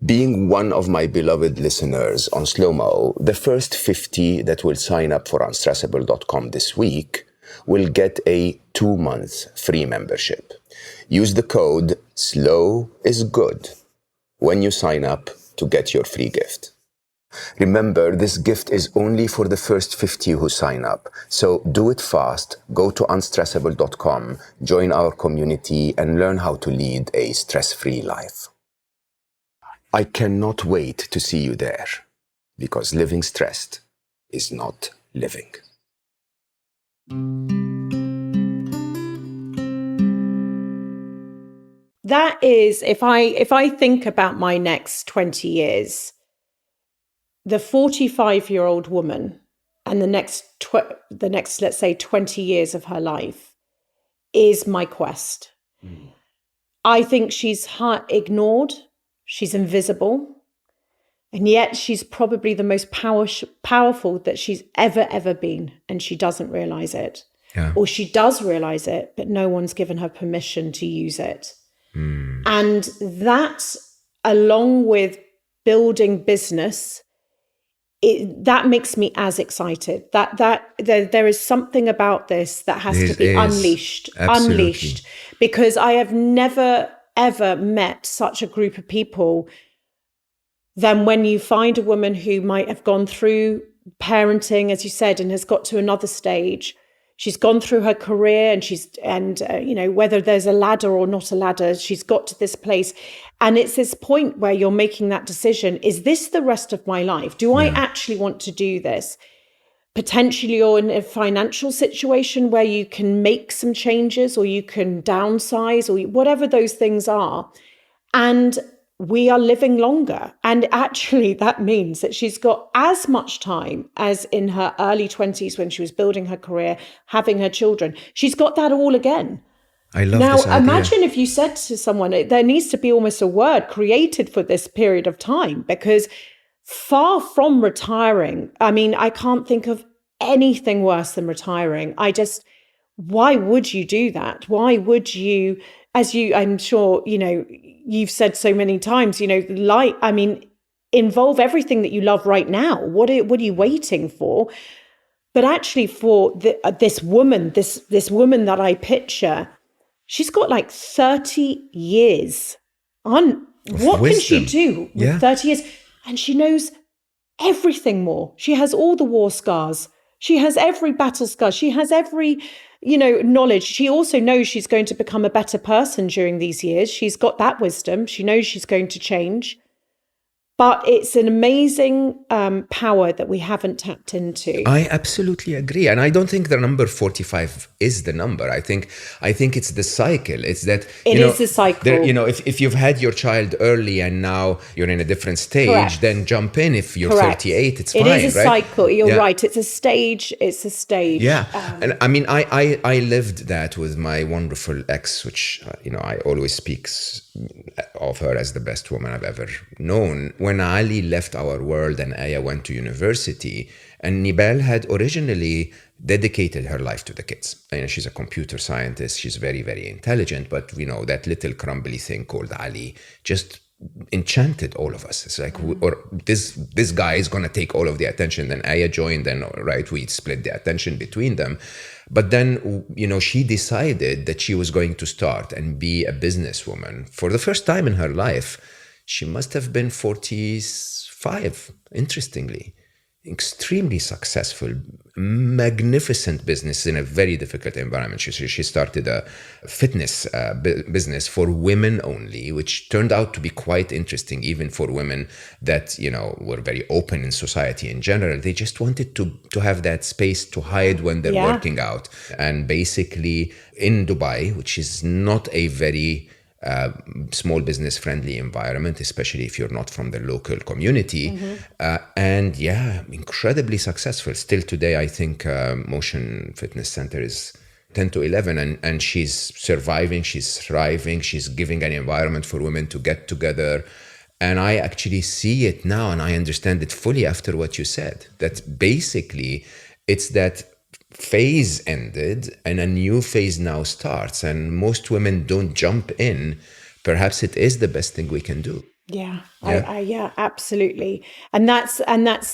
Being one of my beloved listeners on Slo Mo, the first 50 that will sign up for unstressable.com this week will get a 2-month free membership. Use the code SLOWISGOOD when you sign up to get your free gift. Remember, this gift is only for the first 50 who sign up. So do it fast. Go to unstressable.com, join our community, and learn how to lead a stress-free life. I cannot wait to see you there, because living stressed is not living. That is, if I think about my next 20 years, the 45-year-old woman and the next, let's say, 20 years of her life is my quest. I think she's ignored, she's invisible, and yet she's probably the most powerful that she's ever been, and she doesn't realize it. Yeah. Or she does realize it, but no one's given her permission to use it. And that, along with building business, that makes me as excited. There is something about this that has to be unleashed. Absolutely. Unleashed, because I have never ever met such a group of people than when you find a woman who might have gone through parenting, as you said, and has got to another stage. She's gone through her career, and whether there's a ladder or not a ladder, she's got to this place. And it's this point where you're making that decision. Is this the rest of my life? Do I actually want to do this? Potentially you're in a financial situation where you can make some changes, or you can downsize, or whatever those things are. And we are living longer. And actually that means that she's got as much time as in her early 20s when she was building her career, having her children. She's got that all again. I love this idea. Now, imagine if you said to someone, there needs to be almost a word created for this period of time, because far from retiring, I mean, I can't think of anything worse than retiring. Why would you do that? Why would you, I'm sure, you've said so many times, involve everything that you love right now. What are you waiting for? But actually, for this woman that I picture, she's got like 30 years on. What can she do with 30 years? And she knows everything more. She has all the war scars. She has every battle scar. She has every, knowledge. She also knows she's going to become a better person during these years. She's got that wisdom. She knows she's going to change. But it's an amazing power that we haven't tapped into. I absolutely agree. And I don't think the number 45 is the number. I think it's the cycle. It's that it is the cycle. If you've had your child early and now you're in a different stage, Correct. Then jump in. If you're Correct. 38, it's fine. It is a right? cycle. You're right. It's a stage. Yeah. And I mean, I lived that with my wonderful ex, which, I always speak of her as the best woman I've ever known. When Ali left our world and Aya went to university, and Nibel had originally dedicated her life to the kids. She's a computer scientist. She's very, very intelligent. But, that little crumbly thing called Ali just enchanted all of us. It's like, this guy is going to take all of the attention. Then Aya joined, and we split the attention between them. But then, she decided that she was going to start and be a businesswoman for the first time in her life. She must have been 45, interestingly. Extremely successful, magnificent business in a very difficult environment. She started a fitness business for women only, which turned out to be quite interesting, even for women that, were very open in society in general. They just wanted to have that space to hide when they're working out. And basically in Dubai, which is not a very small business friendly environment, especially if you're not from the local community. And incredibly successful. Still today, I think Motion Fitness Center is 10 to 11, and she's surviving, she's thriving, she's giving an environment for women to get together. And I actually see it now, and I understand it fully after what you said, that basically it's that phase ended and a new phase now starts, and most women don't jump in. Perhaps it is the best thing we can do. Yeah, absolutely. And that's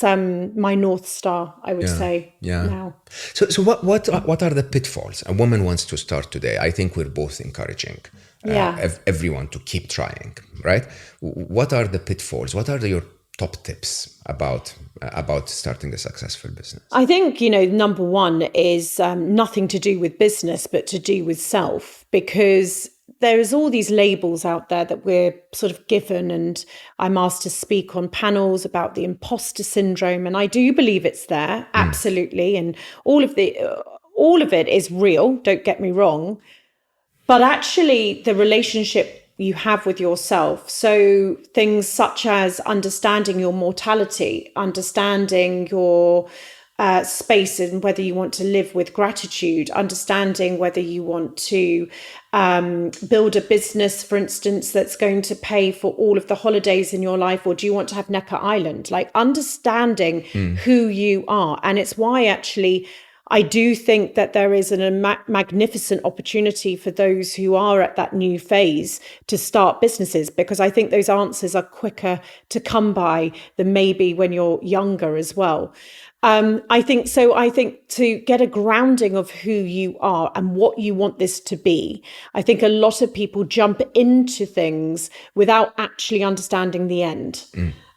my North Star, I would say now. So what are the pitfalls a woman wants to start today? I think we're both encouraging everyone to keep trying, right? What are the pitfalls? What are your top tips about starting a successful business? I think, number one is nothing to do with business, but to do with self, because there's all these labels out there that we're sort of given, and I'm asked to speak on panels about the imposter syndrome, and I do believe it's there, absolutely, and all of it is real, don't get me wrong, but actually the relationship you have with yourself. So things such as understanding your mortality, understanding your space and whether you want to live with gratitude, understanding whether you want to build a business, for instance, that's going to pay for all of the holidays in your life, or do you want to have Necker Island? Like understanding who you are. And it's why actually I do think that there is a magnificent opportunity for those who are at that new phase to start businesses, because I think those answers are quicker to come by than maybe when you're younger as well. I think to get a grounding of who you are and what you want this to be, I think a lot of people jump into things without actually understanding the end.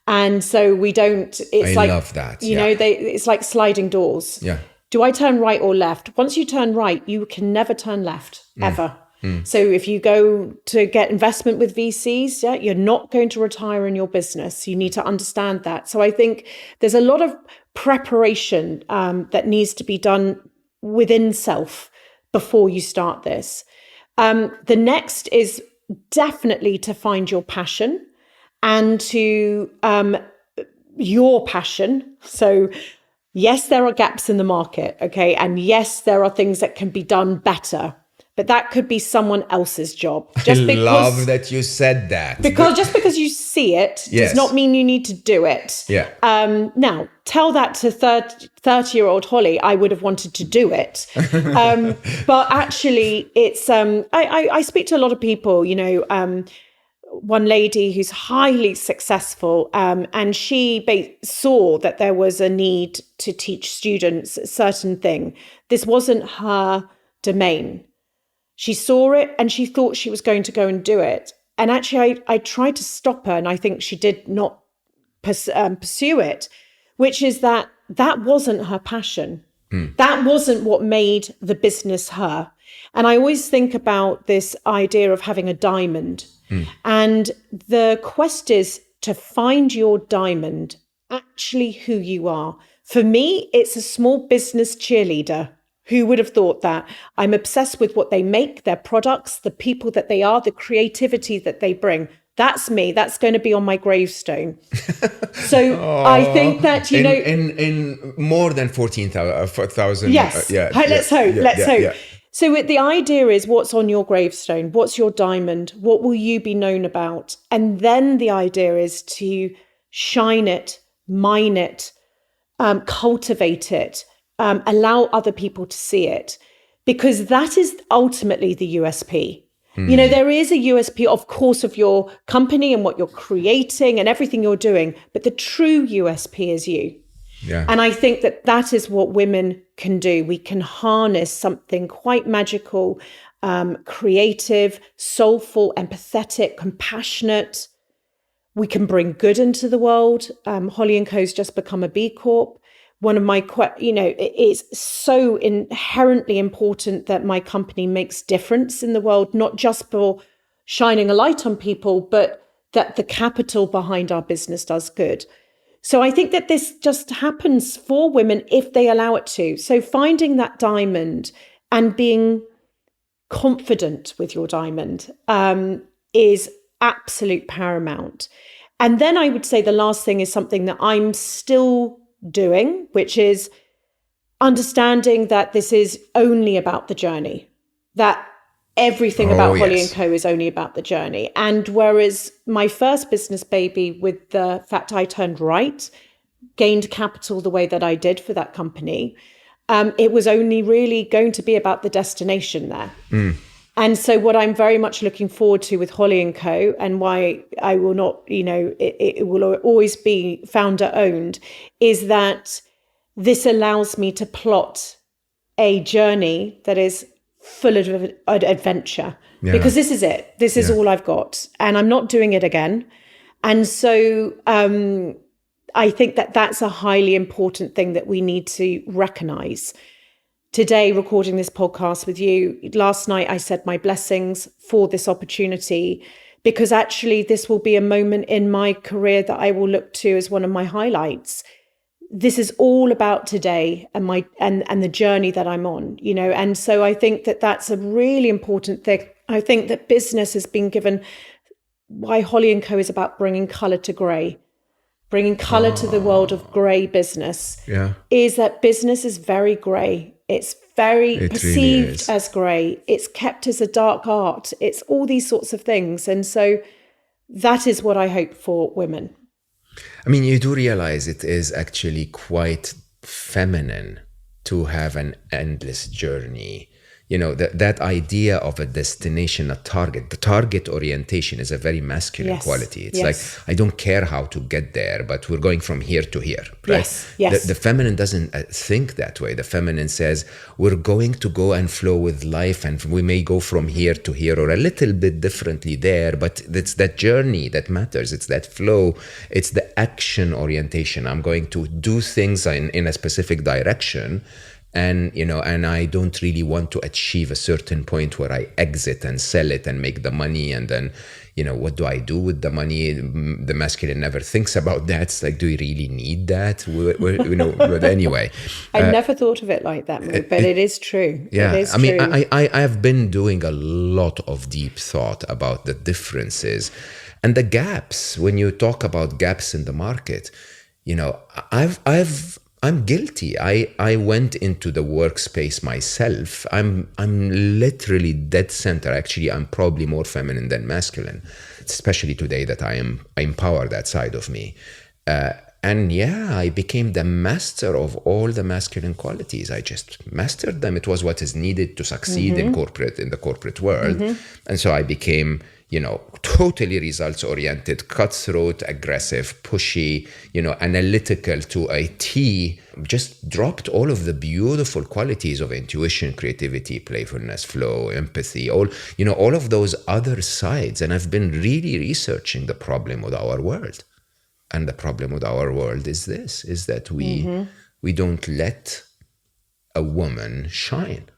And so we don't, I love that. It's like sliding doors. Yeah. Do I turn right or left? Once you turn right, you can never turn left, ever. So if you go to get investment with VCs, you're not going to retire in your business. You need to understand that. So I think there's a lot of preparation that needs to be done within self before you start this. The next is definitely to find your passion and to your passion. So yes, there are gaps in the market, okay? And yes, there are things that can be done better, but that could be someone else's job. Love that you said that. Just because you see it does not mean you need to do it. Yeah. Now, tell that to 30-year-old Holly, I would have wanted to do it. But actually, it's, I speak to a lot of people, one lady who's highly successful, and she saw that there was a need to teach students a certain thing. This wasn't her domain. She saw it and she thought she was going to go and do it. And actually, I tried to stop her, and I think she did not pursue it, which is that wasn't her passion. That wasn't what made the business her. And I always think about this idea of having a diamond. And the quest is to find your diamond, actually who you are. For me, it's a small business cheerleader. Who would have thought that? I'm obsessed with what they make, their products, the people that they are, the creativity that they bring. That's me. That's going to be on my gravestone. So I think that, in more than 14,000. Yes. Let's hope. So the idea is, what's on your gravestone? What's your diamond? What will you be known about? And then the idea is to shine it, mine it, cultivate it, allow other people to see it, because that is ultimately the USP. There is a USP, of course, of your company and what you're creating and everything you're doing, but the true USP is you. Yeah. And I think that is what women can do. We can harness something quite magical, creative, soulful, empathetic, compassionate. We can bring good into the world. Holly & Co.'s just become a B Corp. One of my, it's so inherently important that my company makes difference in the world, not just for shining a light on people, but that the capital behind our business does good. So I think that this just happens for women if they allow it to. So finding that diamond and being confident with your diamond is absolute paramount. And then I would say the last thing is something that I'm still doing, which is understanding that this is only about the journey, that everything about Holly & Co. is only about the journey. And whereas my first business baby, with the fact I turned right, gained capital the way that I did for that company, it was only really going to be about the destination there. And so what I'm very much looking forward to with Holly & Co., and why I will not, it will always be founder owned, is that this allows me to plot a journey that is full of adventure. Because this is it. This is all I've got. And I'm not doing it again. And so I think that that's a highly important thing that we need to recognize. Today, recording this podcast with you, last night I said my blessings for this opportunity, because actually this will be a moment in my career that I will look to as one of my highlights. This is all about today and and the journey that I'm on, and so I think that that's a really important thing. I think that business has been given, why Holly & Co. is about bringing colour to grey. Bringing colour to the world of grey business, is that business is very grey. It's perceived really as grey. It's kept as a dark art. It's all these sorts of things. And so that is what I hope for women. I mean, you do realize it is actually quite feminine to have an endless journey. That idea of a destination, a target, the target orientation is a very masculine quality. It's like, I don't care how to get there, but we're going from here to here, right? Yes. The feminine doesn't think that way. The feminine says, we're going to go and flow with life, and we may go from here to here or a little bit differently there, but it's that journey that matters. It's that flow. It's the action orientation. I'm going to do things in a specific direction. And, and I don't really want to achieve a certain point where I exit and sell it and make the money. And then, what do I do with the money? The masculine never thinks about that. It's like, do we really need that? But anyway. I never thought of it like that, but it is true. Yeah. It is I mean, true. I've been doing a lot of deep thought about the differences and the gaps. When you talk about gaps in the market, I'm guilty. I went into the workspace myself. I'm literally dead center. Actually, I'm probably more feminine than masculine, especially today that I empower that side of me. I became the master of all the masculine qualities. I just mastered them. It was what is needed to succeed in the corporate world. And so I became, totally results oriented, cutthroat, aggressive, pushy, analytical to a T, just dropped all of the beautiful qualities of intuition, creativity, playfulness, flow, empathy, all of those other sides. And I've been really researching the problem with our world. And the problem with our world is that we don't let a woman shine.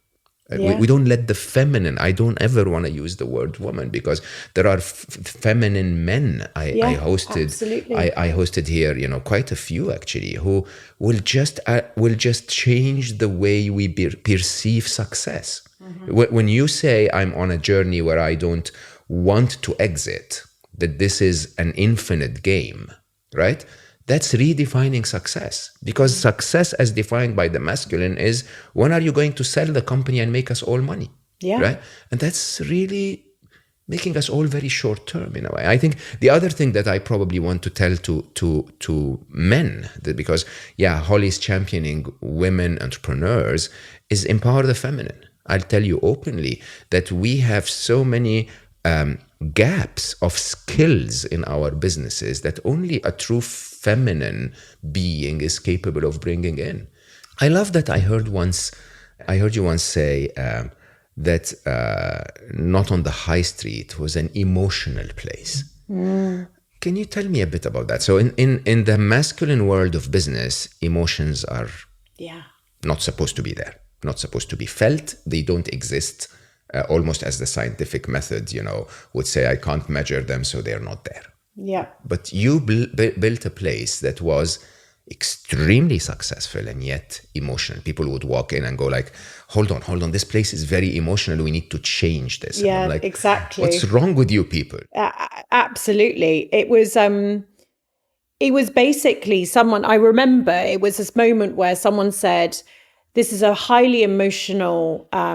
We don't let the feminine. I don't ever want to use the word woman, because there are feminine men. I hosted here, quite a few actually, who will just change the way we perceive success. When you say I'm on a journey where I don't want to exit, that this is an infinite game, right? That's redefining success, because success as defined by the masculine is, when are you going to sell the company and make us all money? Right? And that's really making us all very short term in a way. I think the other thing that I probably want to tell to men, that because Holly's championing women entrepreneurs, is empower the feminine. I'll tell you openly that we have so many gaps of skills in our businesses that only a true feminine being is capable of bringing in. I love that I heard you once say that Not on the High Street was an emotional place. Can you tell me a bit about that? So in the masculine world of business, emotions are not supposed to be there, not supposed to be felt. They don't exist. Almost as the scientific method, would say, I can't measure them, so they're not there. But you built a place that was extremely successful and yet emotional. People would walk in and go like, hold on, this place is very emotional. We need to change this. Yeah, like, exactly. What's wrong with you people? Absolutely. It was basically I remember it was this moment where someone said, this is a highly emotional, I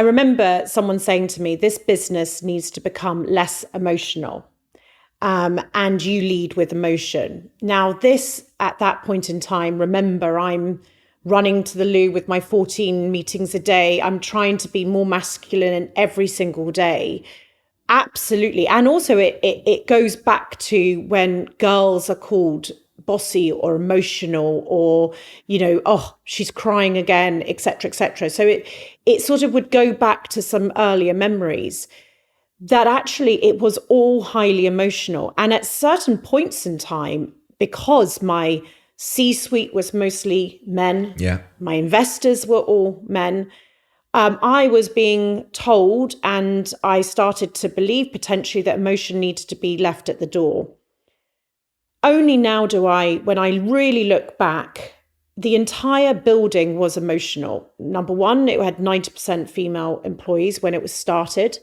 remember someone saying to me, this business needs to become less emotional, and you lead with emotion. Now this, at that point in time, remember, I'm running to the loo with my 14 meetings a day. I'm trying to be more masculine every single day. Absolutely. And also it goes back to when girls are called bossy or emotional, or she's crying again, etc., etc. So it sort of would go back to some earlier memories that actually it was all highly emotional. And at certain points in time, because my C-suite was mostly men, my investors were all men, I was being told, and I started to believe potentially, that emotion needed to be left at the door. Only now when I really look back, the entire building was emotional. Number one, it had 90% female employees when it was started.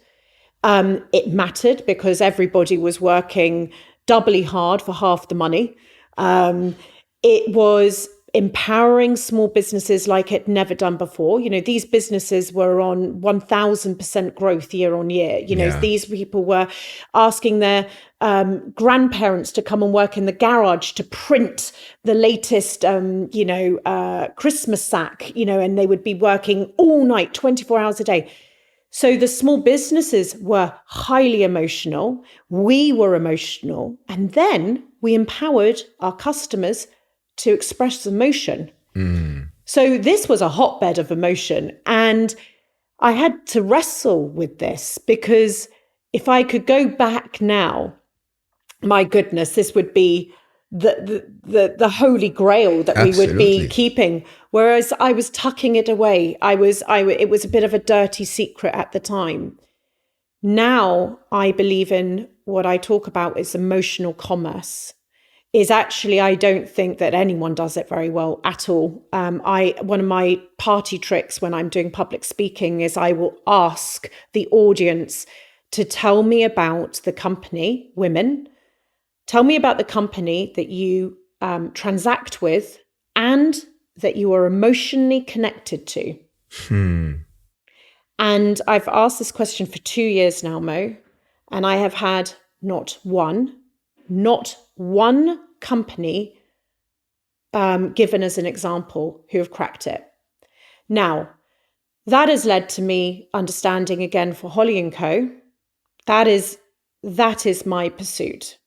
It mattered because everybody was working doubly hard for half the money. It was empowering small businesses like it never done before. These businesses were on 1000% growth year on year. These people were asking their grandparents to come and work in the garage to print the latest, Christmas sack, and they would be working all night, 24 hours a day. So the small businesses were highly emotional. We were emotional. And then we empowered our customers to express emotion. So this was a hotbed of emotion. And I had to wrestle with this, because if I could go back now, my goodness, this would be the holy grail that we would be keeping. Whereas I was tucking it away. It was a bit of a dirty secret at the time. Now I believe in what I talk about is emotional commerce. Is actually, I don't think that anyone does it very well at all. One of my party tricks when I'm doing public speaking is I will ask the audience to tell me about the company, women. Tell me about the company that you transact with and that you are emotionally connected to. And I've asked this question for 2 years now, Mo, and I have had not one company given as an example who have cracked it. Now, That has led to me understanding again for Holly & Co. That is my pursuit.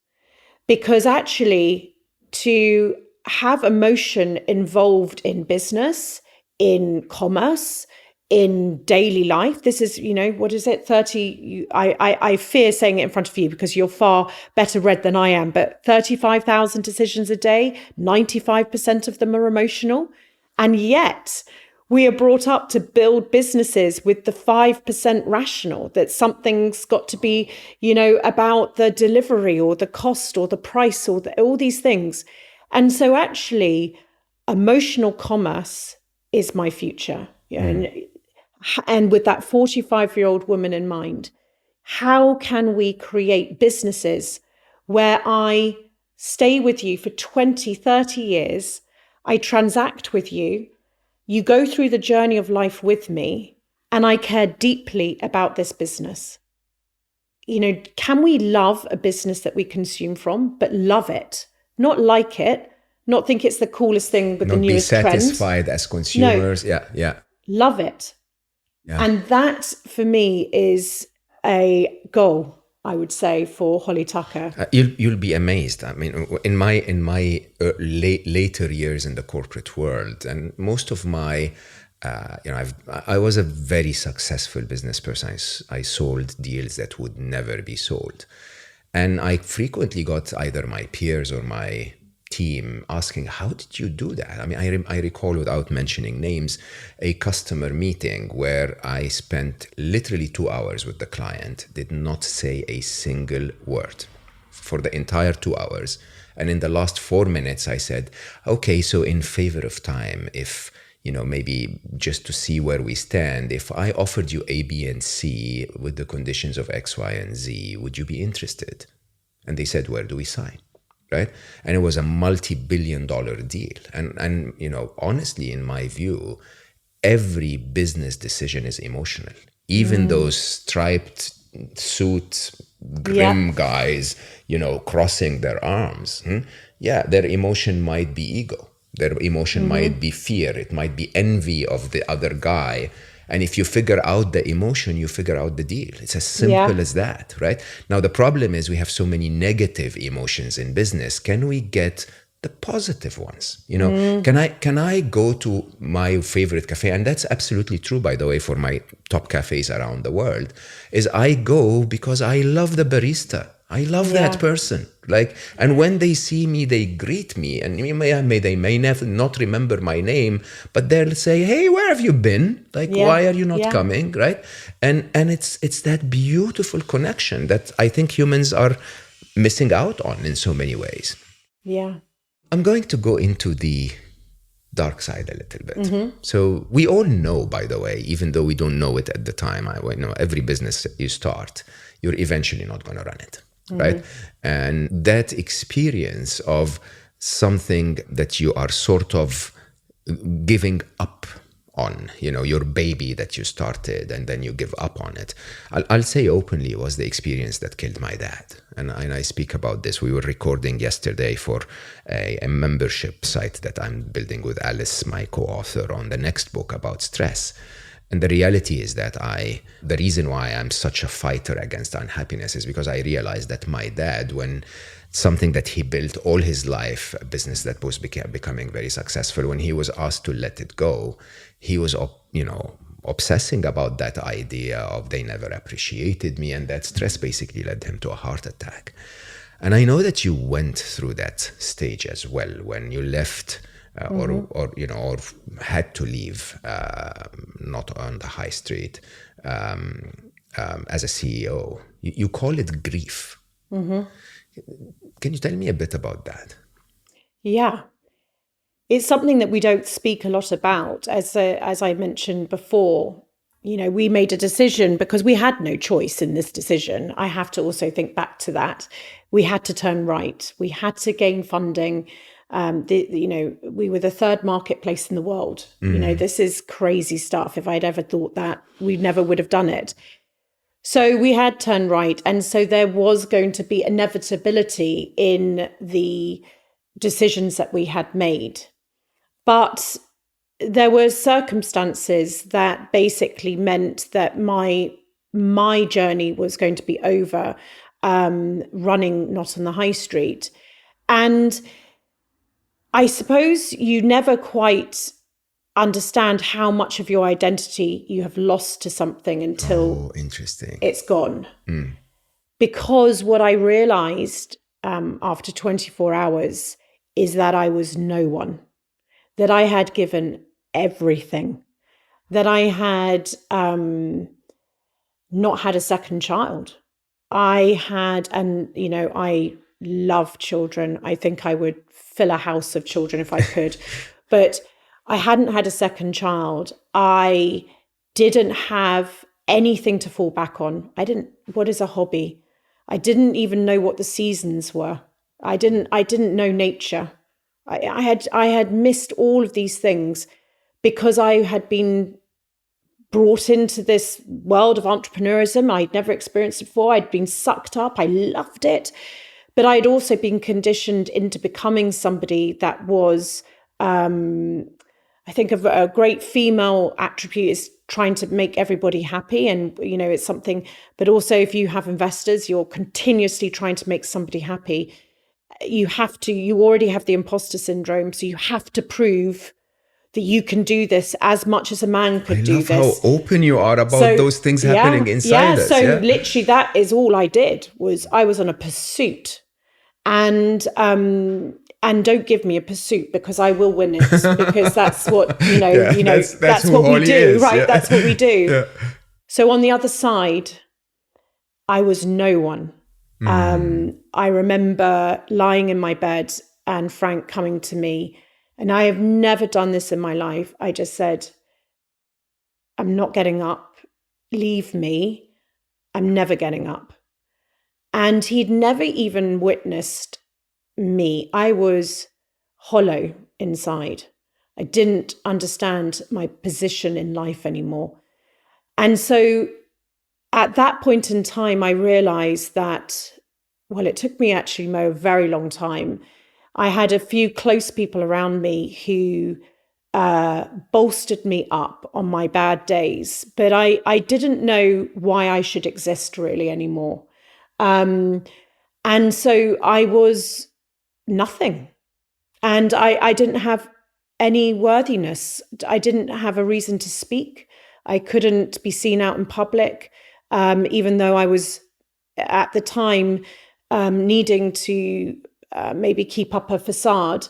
Because actually, to have emotion involved in business, in commerce, in daily life, this is, what is it? 30, I fear saying it in front of you because you're far better read than I am, but 35,000 decisions a day, 95% of them are emotional. And yet we are brought up to build businesses with the 5% rational, that something's got to be, about the delivery or the cost or the price or all these things. And so actually, emotional commerce is my future. And with that 45-year-old woman in mind, how can we create businesses where I stay with you for 20, 30 years, I transact with you, you go through the journey of life with me, and I care deeply about this business? Can we love a business that we consume from, but love it, not like it, not think it's the coolest thing with the newest trend? Not be satisfied as consumers. No. Yeah. Love it. Yeah. And that, for me, is a goal, I would say, for Holly Tucker. You'll be amazed. I mean, in my later years in the corporate world, and most of my, I was a very successful business person. I sold deals that would never be sold, and I frequently got either my peers or my team asking, how did you do that? I mean, I recall, without mentioning names, a customer meeting where I spent literally 2 hours with the client, did not say a single word for the entire 2 hours. And in the last 4 minutes, I said, okay, so in favor of time, if, maybe just to see where we stand, if I offered you A, B, and C with the conditions of X, Y, and Z, would you be interested? And they said, where do we sign? Right? And it was a multi-billion-dollar deal. And honestly, in my view, every business decision is emotional. Even those striped suit, grim guys, crossing their arms. Yeah, their emotion might be ego. Their emotion might be fear. It might be envy of the other guy. And if you figure out the emotion, you figure out the deal. It's as simple as that, right? Now, the problem is we have so many negative emotions in business. Can we get the positive ones? Can I go to my favorite cafe? And that's absolutely true, by the way, for my top cafes around the world, is I go because I love the barista. I love that person. And when they see me, they greet me, and they may never not remember my name, but they'll say, "Hey, where have you been? Why are you not coming?" Right? And it's that beautiful connection that I think humans are missing out on in so many ways. Yeah. I'm going to go into the dark side a little bit. So we all know, by the way, even though we don't know it at the time, I know every business you start, you're eventually not going to run it. Right? And that experience of something that you are sort of giving up on, your baby that you started and then you give up on it. I'll say openly, was the experience that killed my dad. And I speak about this. We were recording yesterday for a membership site that I'm building with Alice, my co-author, on the next book about stress. And the reality is that the reason why I'm such a fighter against unhappiness is because I realized that my dad, when something that he built all his life, a business that was becoming very successful, when he was asked to let it go, he was, obsessing about that idea of they never appreciated me. And that stress basically led him to a heart attack. And I know that you went through that stage as well when you left or had to leave, not on the high street, as a CEO. You call it grief. Can you tell me a bit about that? Yeah. It's something that we don't speak a lot about. As I mentioned before, we made a decision because we had no choice in this decision. I have to also think back to that. We had to turn right. We had to gain funding. We were the third marketplace in the world. This is crazy stuff. If I'd ever thought that, we never would have done it. So we had turned right. And so there was going to be inevitability in the decisions that we had made. But there were circumstances that basically meant that my journey was going to be over, running Not on the High Street. And I suppose you never quite understand how much of your identity you have lost to something until interesting. it's gone. Because what I realized after 24 hours is that I was no one, that I had given everything, that I had not had a second child. I love children. I think I would fill a house of children if I could, but I hadn't had a second child. I didn't have anything to fall back on. What is a hobby? I didn't even know what the seasons were. I didn't know nature. I had missed all of these things because I had been brought into this world of entrepreneurism. I'd never experienced it before. I'd been sucked up. I loved it. But I'd also been conditioned into becoming somebody that was, I think a great female attribute is trying to make everybody happy. And, it's something, but also if you have investors, you're continuously trying to make somebody happy. You already have the imposter syndrome. So you have to prove that you can do this as much as a man could do this. I love how open you are about those things happening inside us. Literally that is all I did. I was on a pursuit. And don't give me a pursuit because I will win it, because that's what, that's what we do, right? Yeah. That's what we do. Yeah. So on the other side, I was no one. I remember lying in my bed and Frank coming to me, and I have never done this in my life. I just said, I'm not getting up. Leave me. I'm never getting up. And he'd never even witnessed me. I was hollow inside. I didn't understand my position in life anymore. And so at that point in time, I realized that, it took me actually a very long time. I had a few close people around me who bolstered me up on my bad days, but I didn't know why I should exist really anymore. And so I was nothing, and I didn't have any worthiness. I didn't have a reason to speak. I couldn't be seen out in public, even though I was at the time needing to maybe keep up a facade,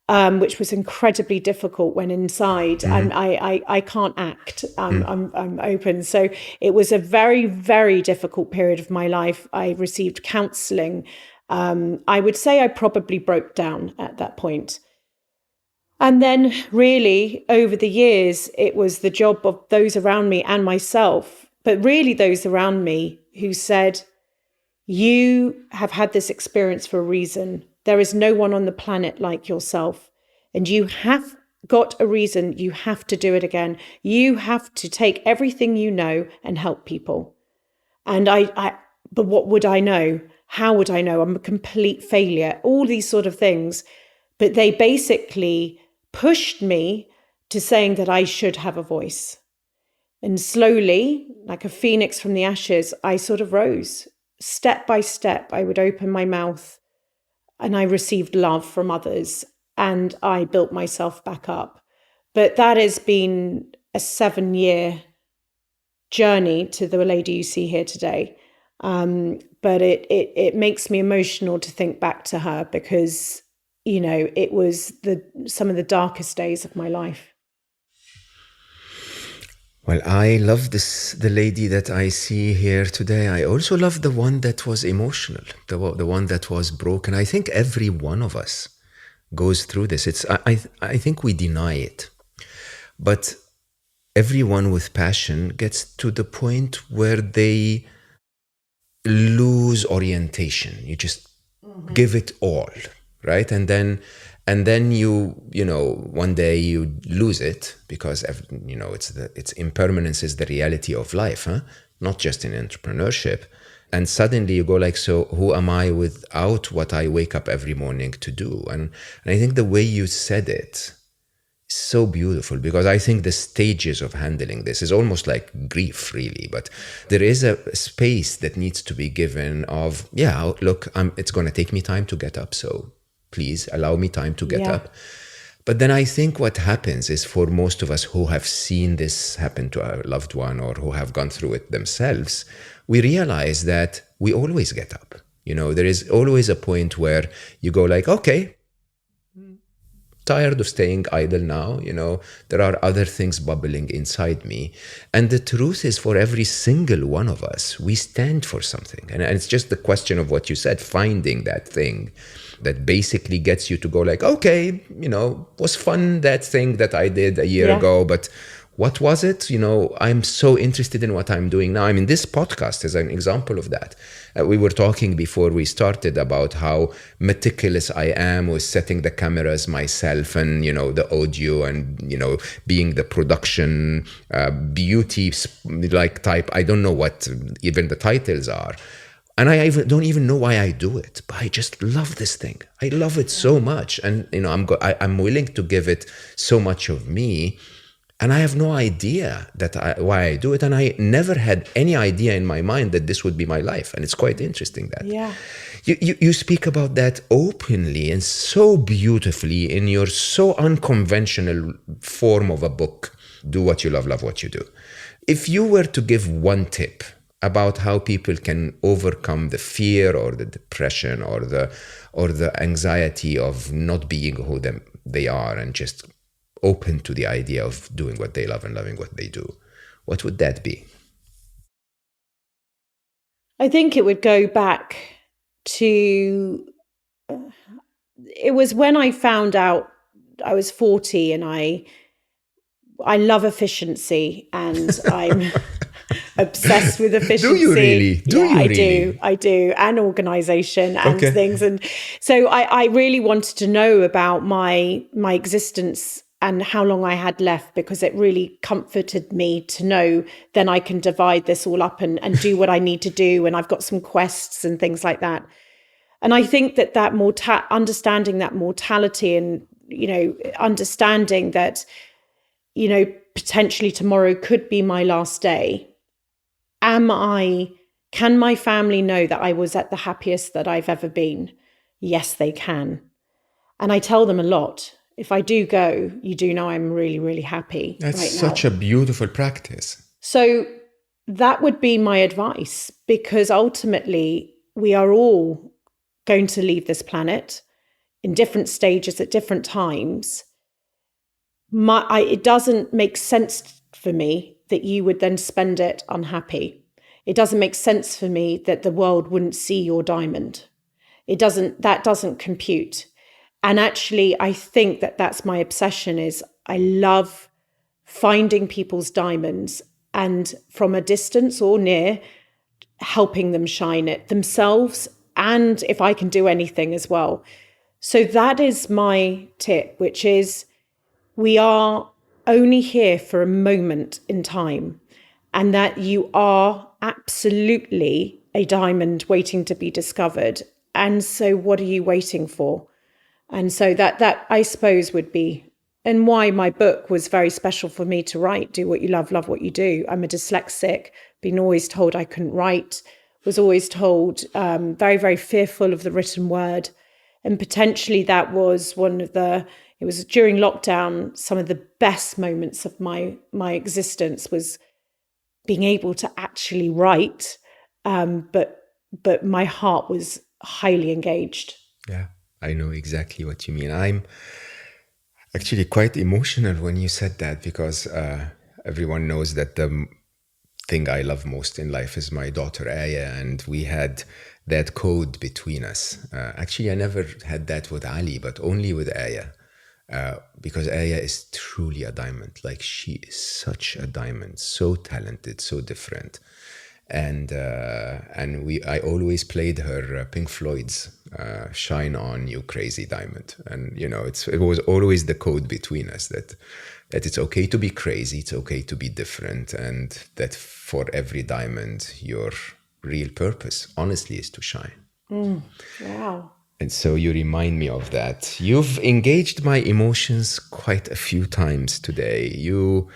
which was incredibly difficult when inside. I can't act. I'm open. So it was a very, very difficult period of my life. I received counselling. I would say I probably broke down at that point. And then really over the years, it was the job of those around me and myself, but really those around me who said, you have had this experience for a reason. There is no one on the planet like yourself. And you have got a reason. You have to do it again. You have to take everything you know and help people. And but what would I know? How would I know? I'm a complete failure. All these sort of things. But they basically pushed me to saying that I should have a voice. And slowly, like a phoenix from the ashes, I sort of rose. Step by step, I would open my mouth and I received love from others and I built myself back up. But that has been a 7-year journey to the lady you see here today. But it makes me emotional to think back to her because, it was some of the darkest days of my life. Well, I love the lady that I see here today. I also love the one that was emotional, the one that was broken. I think every one of us goes through this. I think we deny it. But everyone with passion gets to the point where they lose orientation. You just give it all, right? And then you one day you lose it because it's impermanence is the reality of life, huh? Not just in entrepreneurship. And suddenly you go like, so who am I without what I wake up every morning to do? And I think the way you said it so beautiful, because I think the stages of handling this is almost like grief, really. But there is a space that needs to be given of, yeah, look, it's going to take me time to get up. So please allow me time to get Yeah. up. But then I think what happens is, for most of us who have seen this happen to a loved one or who have gone through it themselves, we realize that we always get up. There is always a point where you go like, okay, tired of staying idle now. There are other things bubbling inside me. And the truth is, for every single one of us, we stand for something. And it's just the question of what you said, finding that thing that basically gets you to go like, okay, was fun, that thing that I did a year ago, but what was it? I'm so interested in what I'm doing now. I mean, this podcast is an example of that. We were talking before we started about how meticulous I am with setting the cameras myself, and, the audio, and, being the production beauty like type. I don't know what even the titles are. And I don't even know why I do it, but I just love this thing. I love it so much. And, I'm willing to give it so much of me. And I have no idea why I do it. And I never had any idea in my mind that this would be my life. And it's quite interesting that you speak about that openly and so beautifully in your so unconventional form of a book, Do What You Love, Love What You Do. If you were to give one tip about how people can overcome the fear or the depression or the anxiety of not being who they are, and just open to the idea of doing what they love and loving what they do, what would that be? I think it would go back to, it was when I found out I was 40, and I love efficiency, and I'm obsessed with efficiency. Do you really? I do. And organization and things. And so I really wanted to know about my existence and how long I had left, because it really comforted me to know then I can divide this all up and do what I need to do. And I've got some quests and things like that. And I think that understanding that mortality, and, understanding that, potentially tomorrow could be my last day. Can my family know that I was at the happiest that I've ever been? Yes, they can. And I tell them a lot. If I do go, you do know I'm really, really happy. That's such a beautiful practice. So that would be my advice, because ultimately we are all going to leave this planet in different stages at different times. It doesn't make sense for me that you would then spend it unhappy. It doesn't make sense for me that the world wouldn't see your diamond. That doesn't compute. And actually, I think that that's my obsession. Is I love finding people's diamonds, and from a distance or near, helping them shine it themselves, and if I can do anything as well. So that is my tip, which is we are only here for a moment in time, and that you are absolutely a diamond waiting to be discovered. And so what are you waiting for? And so that I suppose would be, and why my book was very special for me to write, Do What You Love, Love What You Do. I'm a dyslexic, been always told I couldn't write, was always told very, very fearful of the written word. And potentially that was it was during lockdown, some of the best moments of my existence was being able to actually write, but my heart was highly engaged. Yeah, I know exactly what you mean. I'm actually quite emotional when you said that, because everyone knows that the thing I love most in life is my daughter Aya, and we had that code between us. Actually, I never had that with Ali, but only with Aya. Because Aya is truly a diamond. Like, she is such a diamond, so talented, so different. And I always played her Pink Floyd's "Shine On, You Crazy Diamond," and it was always the code between us that it's okay to be crazy, it's okay to be different, and that for every diamond, your real purpose, honestly, is to shine. Wow. And so you remind me of that. You've engaged my emotions quite a few times today. You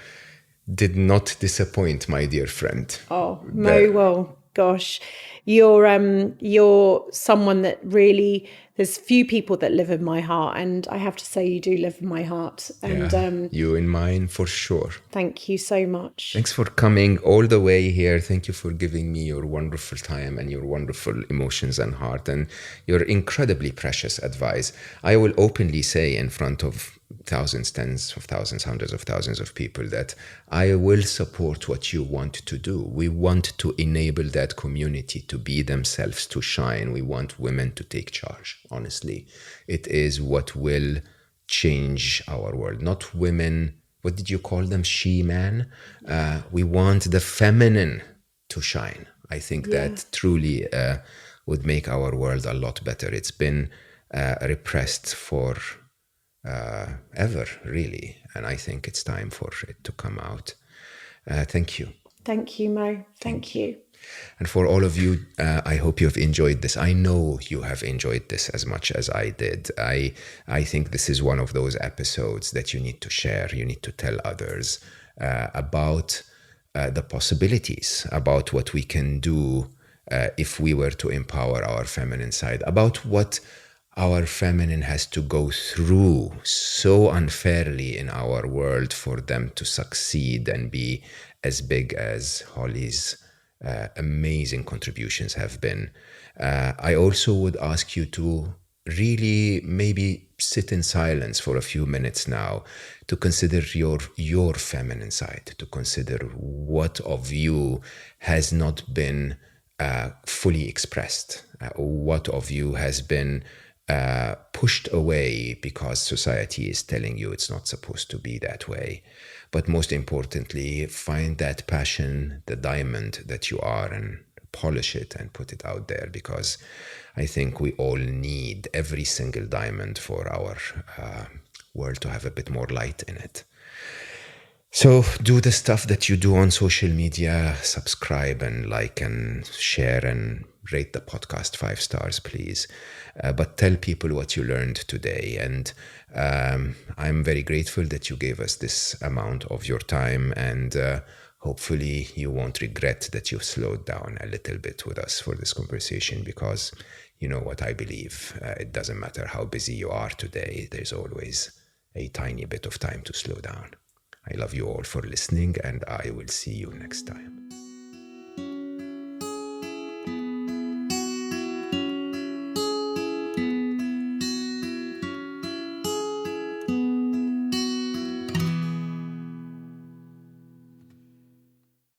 did not disappoint, my dear friend. Oh, Mo, well, gosh, you're someone that really, there's few people that live in my heart, and I have to say you do live in my heart. And You in mine for sure. thank you so much. Thanks for coming all the way here. Thank you for giving me your wonderful time and your wonderful emotions and heart and your incredibly precious advice. I will openly say in front of thousands, tens of thousands, hundreds of thousands of people that I will support what you want to do. We want to enable that community to be themselves, to shine. We want women to take charge, honestly. It is what will change our world, not women. What did you call them? She-man? We want the feminine to shine. I think that truly would make our world a lot better. It's been repressed for ever, really. And I think it's time for it to come out. Thank you. Thank you, Mo. Thank you. And for all of you, I hope you have enjoyed this. I know you have enjoyed this as much as I did. I think this is one of those episodes that you need to share. You need to tell others about the possibilities, about what we can do if we were to empower our feminine side, about what our feminine has to go through so unfairly in our world for them to succeed and be as big as Holly's amazing contributions have been. I also would ask you to really maybe sit in silence for a few minutes now to consider your feminine side, to consider what of you has not been fully expressed, what of you has been pushed away because society is telling you it's not supposed to be that way. But most importantly, find that passion, the diamond that you are, and polish it and put it out there, because I think we all need every single diamond for our world to have a bit more light in it. So do the stuff that you do on social media, subscribe and like and share and rate the podcast 5 stars, please. But tell people what you learned today. And I'm very grateful that you gave us this amount of your time. And hopefully you won't regret that you slowed down a little bit with us for this conversation, because you know what I believe. It doesn't matter how busy you are today. There's always a tiny bit of time to slow down. I love you all for listening, and I will see you next time.